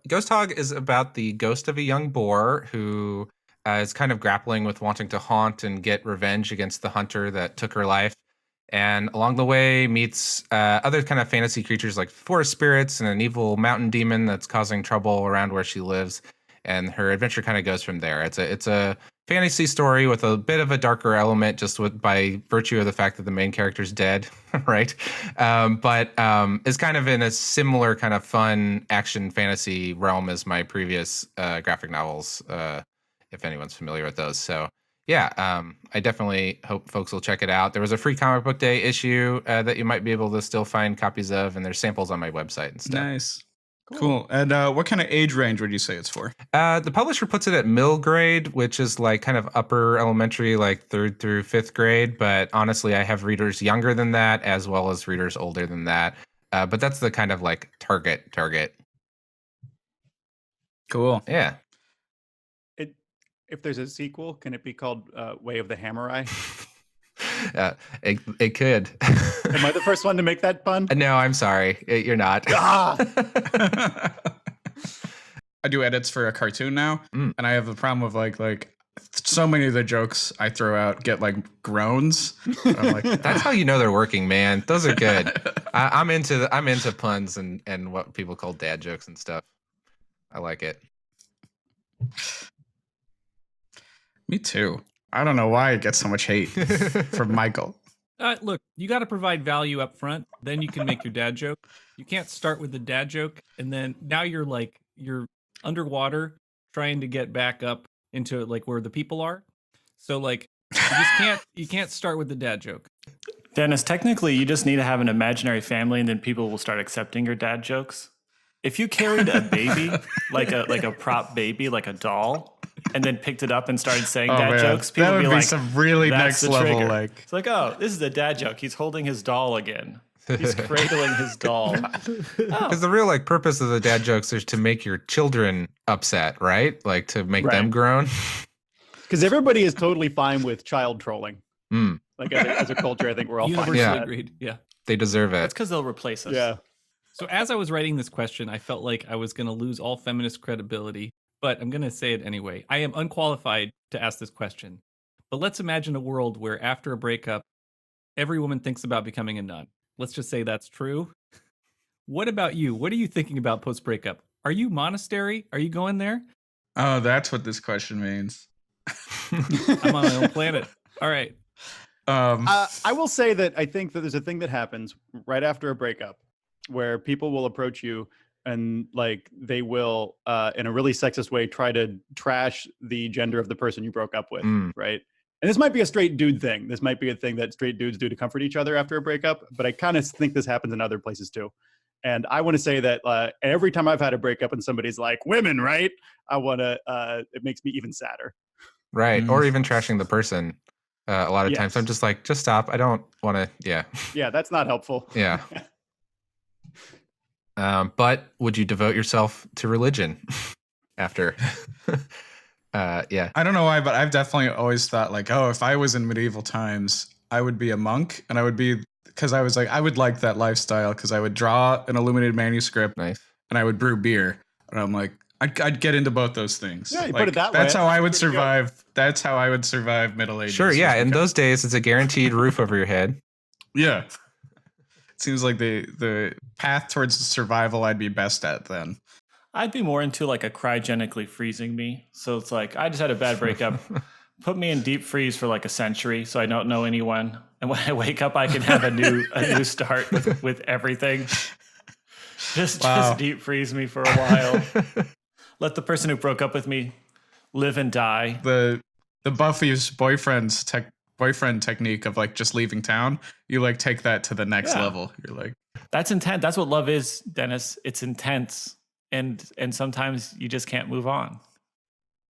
Ghost Hog is about the ghost of a young boar who is kind of grappling with wanting to haunt and get revenge against the hunter that took her life. And along the way meets other kind of fantasy creatures like forest spirits and an evil mountain demon that's causing trouble around where she lives. And her adventure kind of goes from there. It's a fantasy story with a bit of a darker element, just by virtue of the fact that the main character's dead, right? But is kind of in a similar kind of fun action fantasy realm as my previous graphic novels, if anyone's familiar with those. So yeah, I definitely hope folks will check it out. There was a free comic book day issue that you might be able to still find copies of, and there's samples on my website and stuff. Nice. Cool. And what kind of age range would you say it's for? The publisher puts it at middle grade, which is like kind of upper elementary, like 3rd through 5th grade. But honestly, I have readers younger than that as well as readers older than that. But that's the kind of like target. Cool. Yeah. If there's a sequel, can it be called Way of the Hammer-Eye? It could. Am I the first one to make that pun? No, I'm sorry. You're not. I do edits for a cartoon now, and I have the problem of like so many of the jokes I throw out get like groans. I'm like, that's how you know they're working, man. Those are good. I'm into puns and what people call dad jokes and stuff. I like it. Me too. I don't know why it gets so much hate from Michael. Look, you got to provide value up front. Then you can make your dad joke. You can't start with the dad joke, and then now you're underwater trying to get back up into like where the people are. So like you can't start with the dad joke. Dennis, technically, you just need to have an imaginary family, and then people will start accepting your dad jokes. If you carried a baby, like a prop baby, like a doll, and then picked it up and started saying dad jokes, people would be like, some really that's next the level. trigger. Like, it's like, oh, this is a dad joke. He's holding his doll again. He's cradling his doll. Because the real like purpose of the dad jokes is to make your children upset, right? Like to make them groan. Because everybody is totally fine with child trolling. Like as a culture, I think we're all fine. Universally agreed. Yeah. They deserve it. That's because they'll replace us. Yeah. So as I was writing this question, I felt like I was going to lose all feminist credibility, but I'm going to say it anyway. I am unqualified to ask this question, but let's imagine a world where after a breakup, every woman thinks about becoming a nun. Let's just say that's true. What about you? What are you thinking about post-breakup? Are you monastery? Are you going there? oh, that's what this question means. I'm on my own planet. All right. I will say that I think that there's a thing that happens right after a breakup where people will approach you and like they will in a really sexist way try to trash the gender of the person you broke up with, right? And this might be a straight dude thing. This might be a thing that straight dudes do to comfort each other after a breakup, but I kind of think this happens in other places too. And I want to say that every time I've had a breakup and somebody's like, women, right? I want to, it makes me even sadder. Right. Or even trashing the person. A lot of times Yes. I'm just like, just stop. I don't want to. Yeah. Yeah, that's not helpful. Yeah. But would you devote yourself to religion after? Yeah. I don't know why, but I've definitely always thought like, oh, if I was in medieval times, I would be a monk, and I would be, because I was like, I would like that lifestyle, because I would draw an illuminated manuscript, Nice. and I would brew beer, and I'm like, I'd get into both those things. Yeah, you like, put it that way. That's how I would That's pretty good. survive. That's how I would survive Middle Ages. Sure. Yeah. was In because- those days, it's a guaranteed roof over your head. Yeah. It seems like the path towards survival I'd be best at then. I'd be more into like a cryogenically freezing me. So it's like, I just had a bad breakup. Put me in deep freeze for like a century so I don't know anyone. And when I wake up, I can have a new start with everything. Just deep freeze me for a while. Let the person who broke up with me live and die. The Buffy's boyfriend technique of like just leaving town, you like take that to the next level. You're like, That's intense. That's what love is, Dennis. It's intense. And sometimes you just can't move on.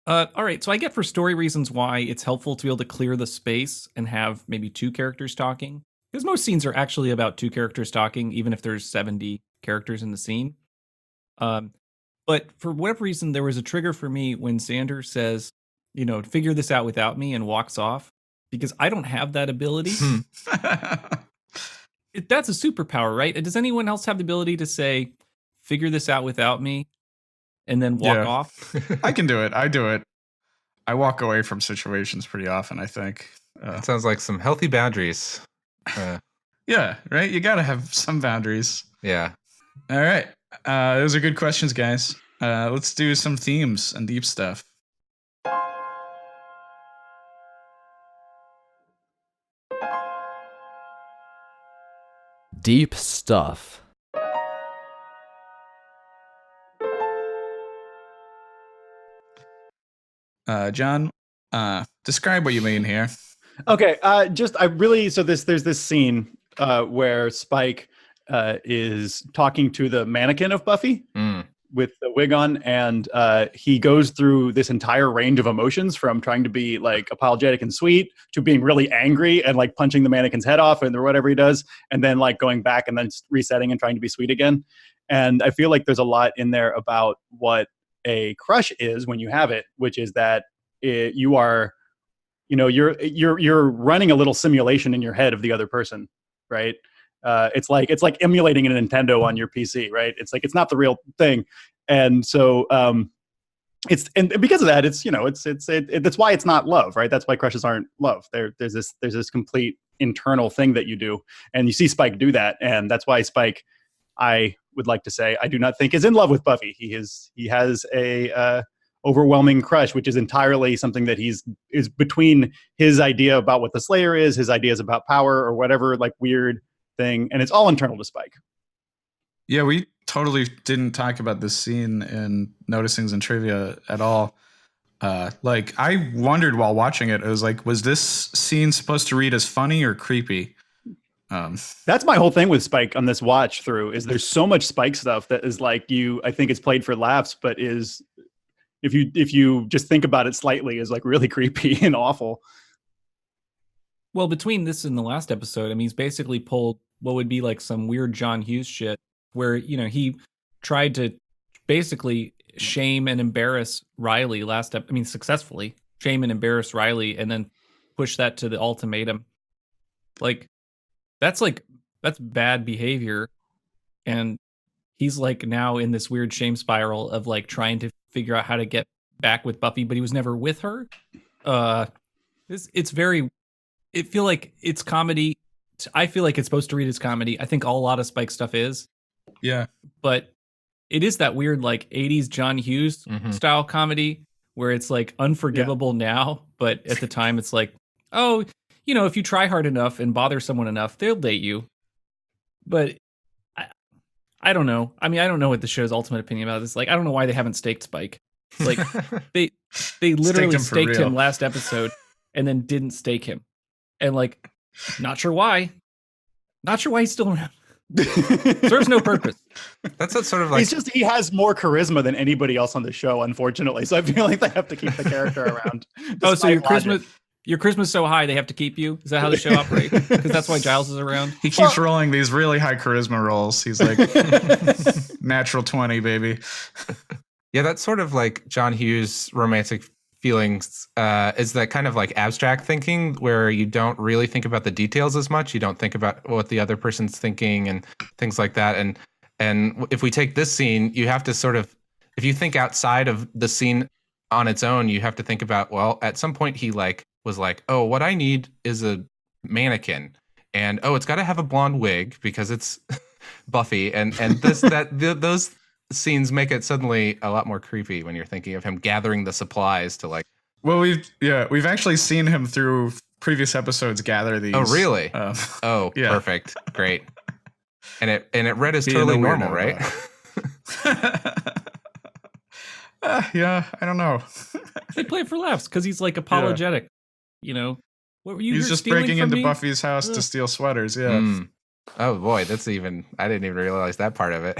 All right. So I get for story reasons why it's helpful to be able to clear the space and have maybe two characters talking. Because most scenes are actually about two characters talking, even if there's 70 characters in the scene. But for whatever reason, there was a trigger for me when Xander says, figure this out without me and walks off, because I don't have that ability. That's a superpower, right? Does anyone else have the ability to say, figure this out without me and then walk off? I can do it. I do it. I walk away from situations pretty often, I think. That sounds like some healthy boundaries. Yeah, right? You got to have some boundaries. Yeah. All right. Those are good questions, guys. Let's do some themes and deep stuff. Deep stuff. John, describe what you mean here. Okay, there's this scene where Spike is talking to the mannequin of Buffy with the wig on, and he goes through this entire range of emotions, from trying to be like apologetic and sweet to being really angry and like punching the mannequin's head off or whatever he does, and then like going back and then resetting and trying to be sweet again. And I feel like there's a lot in there about what a crush is when you have it, which is that you're running a little simulation in your head of the other person, right? It's like emulating a Nintendo on your PC, right? It's like it's not the real thing, and so and because of that, that's why it's not love, right? That's why crushes aren't love. There's this complete internal thing that you do, and you see Spike do that, and that's why Spike, I would like to say, I do not think is in love with Buffy. He has a overwhelming crush, which is entirely something that is between his idea about what the Slayer is, his ideas about power, or whatever like weird thing, and it's all internal to Spike. Yeah, we totally didn't talk about this scene in Noticings and Trivia at all. Like, I wondered while watching it, I was like, was this scene supposed to read as funny or creepy? That's my whole thing with Spike on this watch through, is there's so much Spike stuff that is like, I think it's played for laughs, but is, if you just think about it slightly, is like really creepy and awful. Well, between this and the last episode, I mean, he's basically pulled what would be like some weird John Hughes shit where, he tried to basically shame and embarrass Riley successfully shame and embarrass Riley, and then push that to the ultimatum. That's bad behavior. And he's like now in this weird shame spiral of like trying to figure out how to get back with Buffy, but he was never with her. It feel like it's comedy. I feel like it's supposed to read as comedy. I think a lot of Spike stuff is. Yeah. But it is that weird like 80s John Hughes style comedy where it's like unforgivable now, but at the time it's like, oh, you know, if you try hard enough and bother someone enough, they'll date you. But I don't know. I mean, I don't know what the show's ultimate opinion about this. Like, I don't know why they haven't staked Spike. Like, they literally staked him last episode and then didn't stake him. And like, not sure why. Not sure why he's still around. Serves no purpose. That's a sort of like he has more charisma than anybody else on the show, unfortunately. So I feel like they have to keep the character around. Oh, so your charisma's so high they have to keep you? Is that how the show operates? Because that's why Giles is around. He keeps rolling these really high charisma rolls. He's like natural 20, baby. Yeah, that's sort of like John Hughes' romantic feelings is that kind of like abstract thinking where you don't really think about the details as much. You don't think about what the other person's thinking and things like that. And if we take this scene, you have to sort of, if you think outside of the scene on its own, you have to think about, well, at some point he like was like, oh, what I need is a mannequin, and oh, it's got to have a blonde wig because it's Buffy, and those scenes make it suddenly a lot more creepy when you're thinking of him gathering the supplies to like. Well, we've actually seen him through previous episodes gather these. Oh, really? Yeah. Perfect, great. And it read as totally normal, right? Yeah, I don't know. They play it for laughs because he's like apologetic. You know, what were you? He's just breaking into Buffy's house to steal sweaters. Yeah. Mm. Oh boy, I didn't even realize that part of it.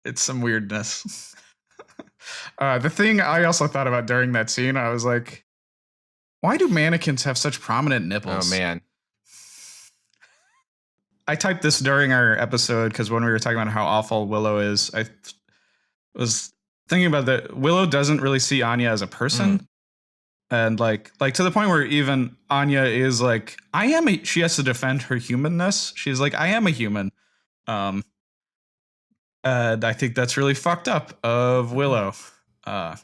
It's some weirdness. The thing I also thought about during that scene, I was like, why do mannequins have such prominent nipples? Oh man. I typed this during our episode because when we were talking about how awful Willow is, I was thinking about that Willow doesn't really see Anya as a person. And like to the point where even Anya is like, she has to defend her humanness. She's like, I am a human. And I think that's really fucked up of Willow. And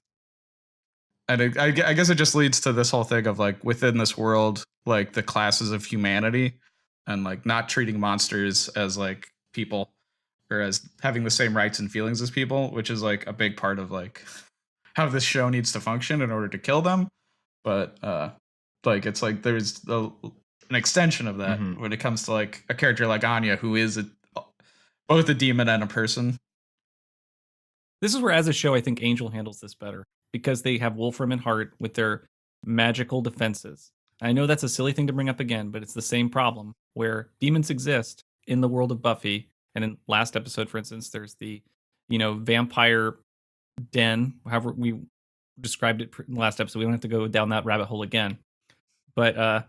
I guess it just leads to this whole thing of like within this world, like the classes of humanity and like not treating monsters as like people or as having the same rights and feelings as people, which is like a big part of like how this show needs to function in order to kill them. But like it's like there's an extension of that when it comes to like a character like Anya, who is both a demon and a person. This is where, as a show, I think Angel handles this better because they have Wolfram and Hart with their magical defenses. I know that's a silly thing to bring up again, but it's the same problem where demons exist in the world of Buffy. And in last episode, for instance, there's the, vampire den, however we described it in the last episode. We don't have to go down that rabbit hole again. But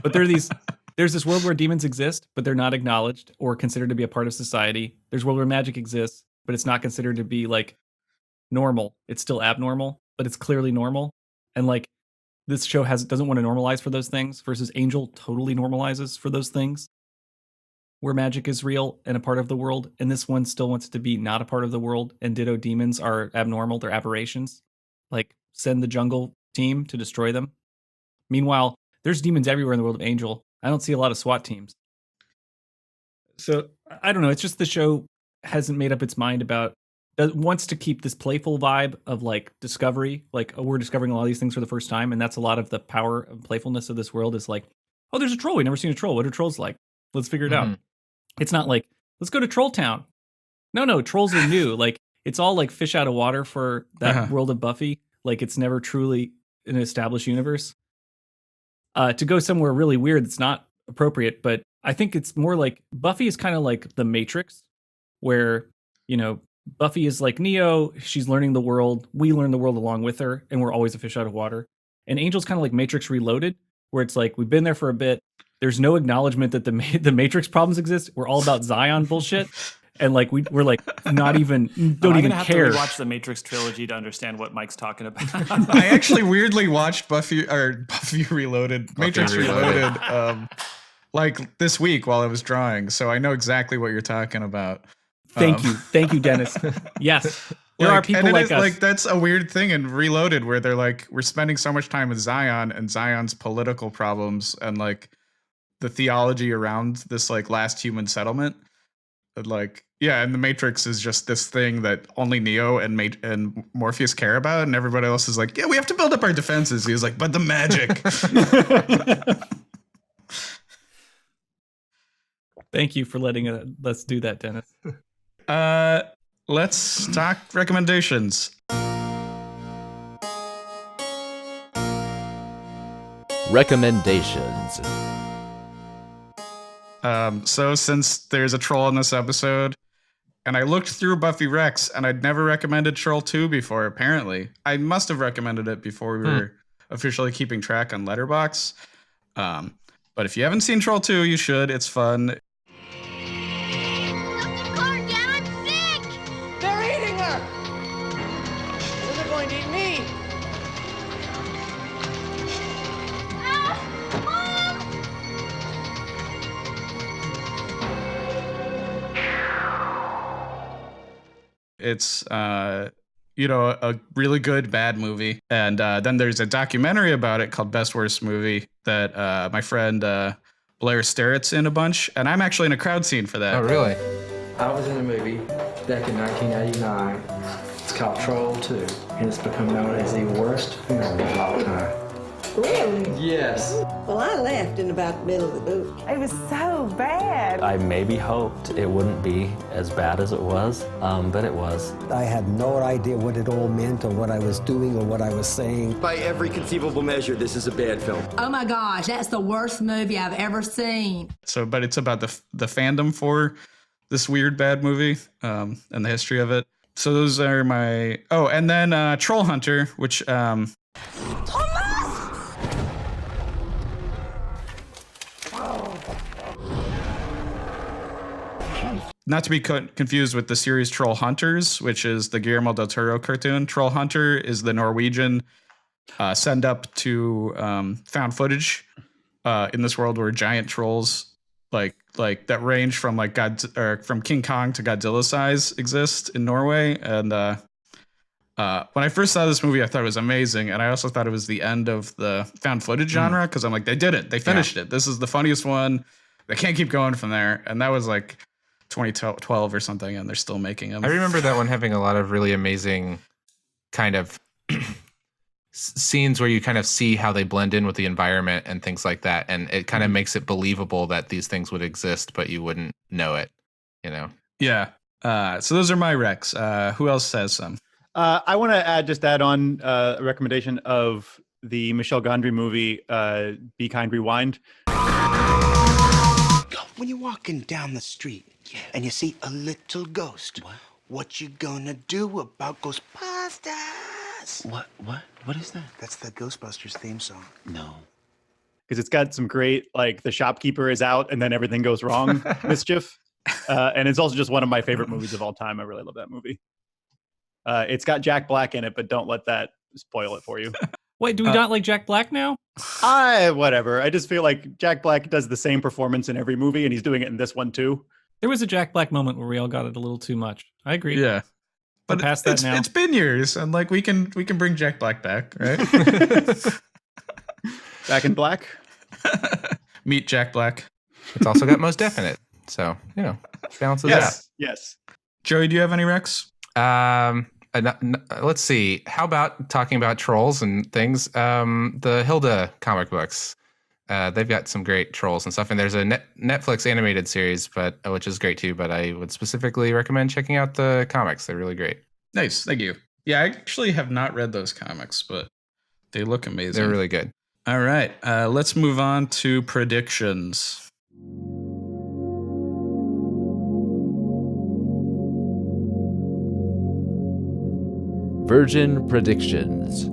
but there's this world where demons exist, but they're not acknowledged or considered to be a part of society. There's a world where magic exists, but it's not considered to be like normal. It's still abnormal, but it's clearly normal. And like this show doesn't want to normalize for those things, versus Angel totally normalizes for those things where magic is real and a part of the world. And this one still wants to be not a part of the world. And ditto demons are abnormal. They're aberrations. Like send the jungle team to destroy them. Meanwhile, there's demons everywhere in the world of Angel. I don't see a lot of SWAT teams. So I don't know. It's just the show hasn't made up its mind about, wants to keep this playful vibe of like discovery. Like, oh, we're discovering a lot of these things for the first time. And that's a lot of the power and playfulness of this world is like, oh, there's a troll. We've never seen a troll. What are trolls like? Let's figure it out. It's not like, let's go to Troll Town. No, trolls are new. Like, it's all like fish out of water for that world of Buffy. Like, it's never truly an established universe. To go somewhere really weird that's not appropriate, but I think it's more like Buffy is kind of like the Matrix, where, Buffy is like Neo, she's learning the world, we learn the world along with her, and we're always a fish out of water. And Angel's kind of like Matrix Reloaded, where it's like, we've been there for a bit, there's no acknowledgement that the Matrix problems exist, we're all about Zion bullshit, and like we're like not even, don't even care. I'm gonna have to rewatch the Matrix trilogy to understand what Mike's talking about. I actually weirdly watched Buffy Reloaded, Matrix Reloaded, like this week while I was drawing, so I know exactly what you're talking about. Thank you, Dennis. Yes, there are people like us. Like that's a weird thing in Reloaded where they're like, we're spending so much time with Zion and Zion's political problems and like the theology around this like last human settlement. And and the Matrix is just this thing that only Neo and Morpheus care about, and everybody else is like, yeah, we have to build up our defenses. He's like, but the magic. Thank you for letting us do that, Dennis. Let's talk recommendations. Recommendations. So since there's a troll in this episode, and I looked through Buffy Rex, and I'd never recommended Troll 2 before, apparently. I must have recommended it before we were officially keeping track on Letterboxd. But if you haven't seen Troll 2, you should. It's fun. They're eating her! Or they're going to eat me! It's, a really good bad movie. And then there's a documentary about it called Best Worst Movie that my friend Blair Sterritt's in a bunch. And I'm actually in a crowd scene for that. Oh, really? I was in a movie back in 1989. It's called Troll 2, and it's become known as the worst film of all time. Really? Yes. Well, I laughed in about the middle of the movie. It was so bad. I maybe hoped it wouldn't be as bad as it was, but it was. I had no idea what it all meant or what I was doing or what I was saying. By every conceivable measure, this is a bad film. Oh my gosh, that's the worst movie I've ever seen. But it's about the fandom for this weird bad movie and the history of it. So those are my... Oh, and then Troll Hunter, which... Not to be confused with the series Troll Hunters, which is the Guillermo del Toro cartoon. Troll Hunter is the Norwegian send up to found footage in this world where giant trolls like that range from from King Kong to Godzilla size exist in Norway. And when I first saw this movie, I thought it was amazing, and I also thought it was the end of the found footage genre because I'm like, they did it, they finished it. This is the funniest one. They can't keep going from there, and that was like 2012 or something, and they're still making them. I remember that one having a lot of really amazing kind of scenes where you kind of see how they blend in with the environment and things like that, and it kind of makes it believable that these things would exist, but you wouldn't know it, Yeah. So those are my recs. Who else has some? I want to add on a recommendation of the Michel Gondry movie, Be Kind, Rewind. When you're walking down the street and you see a little ghost, what you gonna do about Ghostbusters? What is that? That's the Ghostbusters theme song. No. Because it's got some great, the shopkeeper is out and then everything goes wrong mischief. And it's also just one of my favorite movies of all time. I really love that movie. It's got Jack Black in it, but don't let that spoil it for you. Wait, do we not like Jack Black now? Whatever. I just feel like Jack Black does the same performance in every movie, and he's doing it in this one too. There was a Jack Black moment where we all got it a little too much. I agree. Yeah. But past that now. It's been years, and we can bring Jack Black back, right? Back in Black? Meet Jack Black. It's also got Most Definite, so balances out. Yes. Joey, do you have any recs? Let's see. How about talking about trolls and things? The Hilda comic books. They've got some great trolls and stuff. And there's a Netflix animated series, which is great too. But I would specifically recommend checking out the comics. They're really great. Nice. Thank you. Yeah, I actually have not read those comics, but they look amazing. They're really good. All right. Let's move on to predictions. Virgin predictions.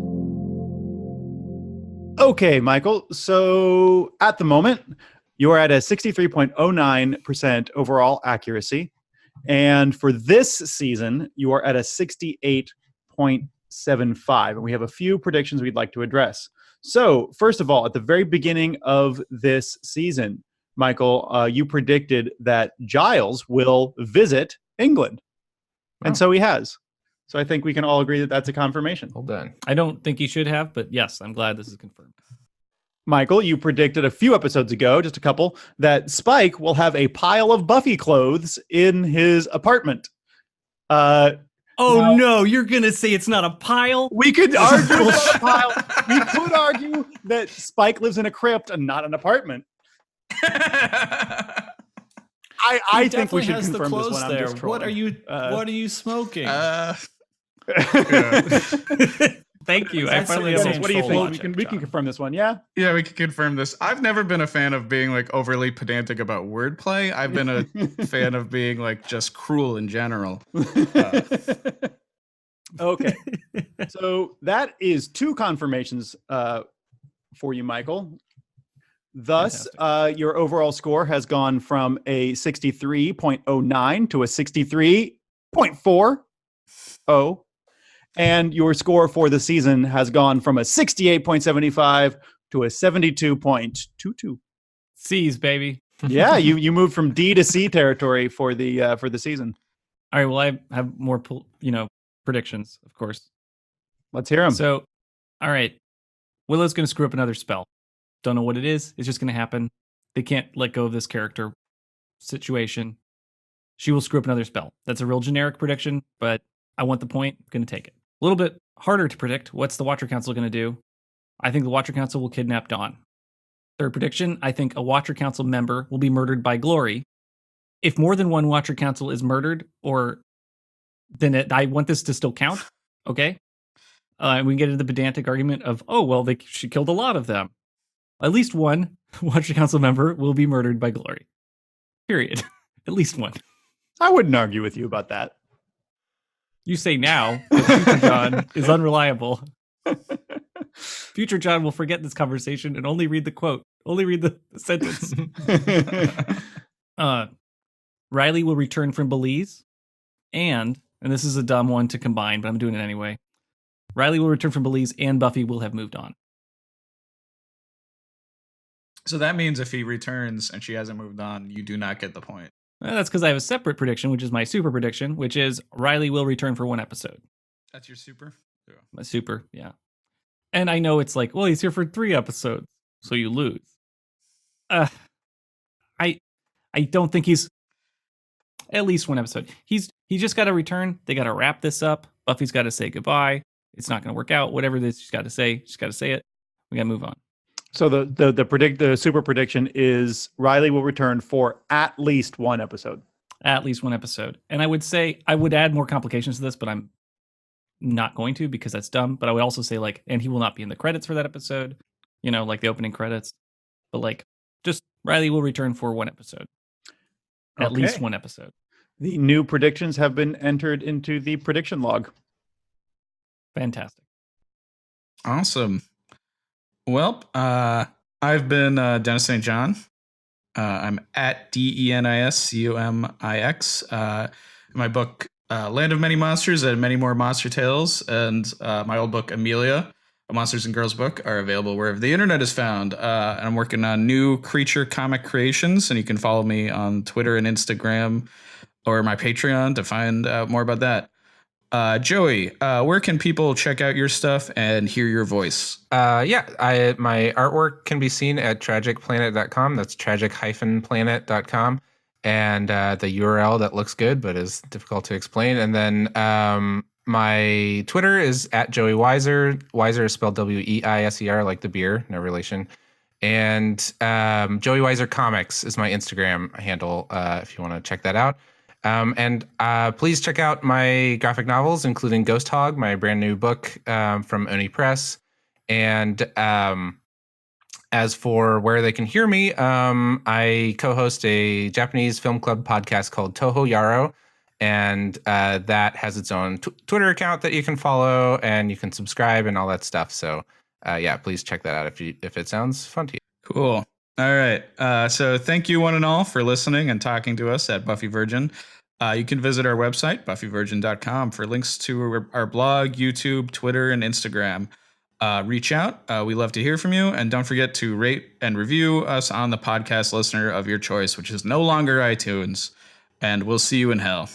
Okay, Michael. So at the moment, you're at a 63.09% overall accuracy. And for this season, you are at a 68.75. And we have a few predictions we'd like to address. So first of all, at the very beginning of this season, Michael, you predicted that Giles will visit England. Wow. And so he has. So I think we can all agree that that's a confirmation. Well done. I don't think he should have, but yes, I'm glad this is confirmed. Michael, you predicted a few episodes ago, just a couple, that Spike will have a pile of Buffy clothes in his apartment. No, you're going to say it's not a pile? We could argue it's not a pile. We could argue that Spike lives in a crypt and not an apartment. I think we should confirm this one. There. What are you smoking? Thank you. I finally understand. What do you think? We can confirm this one, yeah? Yeah, we can confirm this. I've never been a fan of being like overly pedantic about wordplay. I've been a fan of being like just cruel in general. Okay. So that is 2 confirmations for you, Michael. Thus, your overall score has gone from a 63.09 to a 63.40. And your score for the season has gone from a 68.75 to a 72.22. C's, baby. Yeah, you moved from D to C territory for the season. All right, well, I have more predictions, of course. Let's hear them. So, all right. Willow's going to screw up another spell. Don't know what it is. It's just going to happen. They can't let go of this character situation. She will screw up another spell. That's a real generic prediction, but I want the point. I'm going to take it. A little bit harder to predict. What's the Watcher Council going to do? I think the Watcher Council will kidnap Dawn. Third prediction, I think a Watcher Council member will be murdered by Glory. If more than one Watcher Council is murdered, then I want this to still count. Okay? We can get into the pedantic argument of, she killed a lot of them. At least one Watcher Council member will be murdered by Glory. Period. At least one. I wouldn't argue with you about that. You say now that Future John is unreliable. Future John will forget this conversation and only read the quote. Only read the sentence. Riley will return from Belize. And this is a dumb one to combine, but I'm doing it anyway. Riley will return from Belize and Buffy will have moved on. So that means if he returns and she hasn't moved on, you do not get the point. That's because I have a separate prediction, which is my super prediction, which is Riley will return for 1 episode. That's your super? Yeah. My super, yeah. And I know it's like, well, he's here for 3 episodes, so you lose. I don't think he's at least 1 episode. He just got to return. They got to wrap this up. Buffy's got to say goodbye. It's not going to work out. Whatever this she's got to say, she's got to say it. We got to move on. So the super prediction is Riley will return for at least 1 episode. At least 1 episode. And I would say I would add more complications to this, but I'm not going to because that's dumb. But I would also say and he will not be in the credits for that episode, like the opening credits. But just Riley will return for 1 episode. At least 1 episode. The new predictions have been entered into the prediction log. Fantastic. Awesome. Well, I've been Denis St John. I'm at DENISCUMIX. My book, Land of Many Monsters and Many More Monster Tales, and my old book, Amelia, a Monsters and Girls book, are available wherever the internet is found. And I'm working on new creature comic creations, and you can follow me on Twitter and Instagram or my Patreon to find out more about that. Joey, where can people check out your stuff and hear your voice? My artwork can be seen at tragicplanet.com. That's tragic-planet.com. And the URL that looks good but is difficult to explain. And then my Twitter is at Joey Weiser. Weiser is spelled Weiser, like the beer, no relation. And Joey Weiser Comics is my Instagram handle if you want to check that out. And please check out my graphic novels, including Ghost Hog, my brand new book from Oni Press. And as for where they can hear me, I co-host a Japanese film club podcast called Toho Yaro. And that has its own Twitter account that you can follow and you can subscribe and all that stuff. So please check that out if it sounds fun to you. Cool. All right. So thank you one and all for listening and talking to us at Buffy Virgin. You can visit our website, buffyvirgin.com, for links to our blog, YouTube, Twitter, and Instagram. Reach out. We love to hear from you. And don't forget to rate and review us on the podcast listener of your choice, which is no longer iTunes. And we'll see you in hell.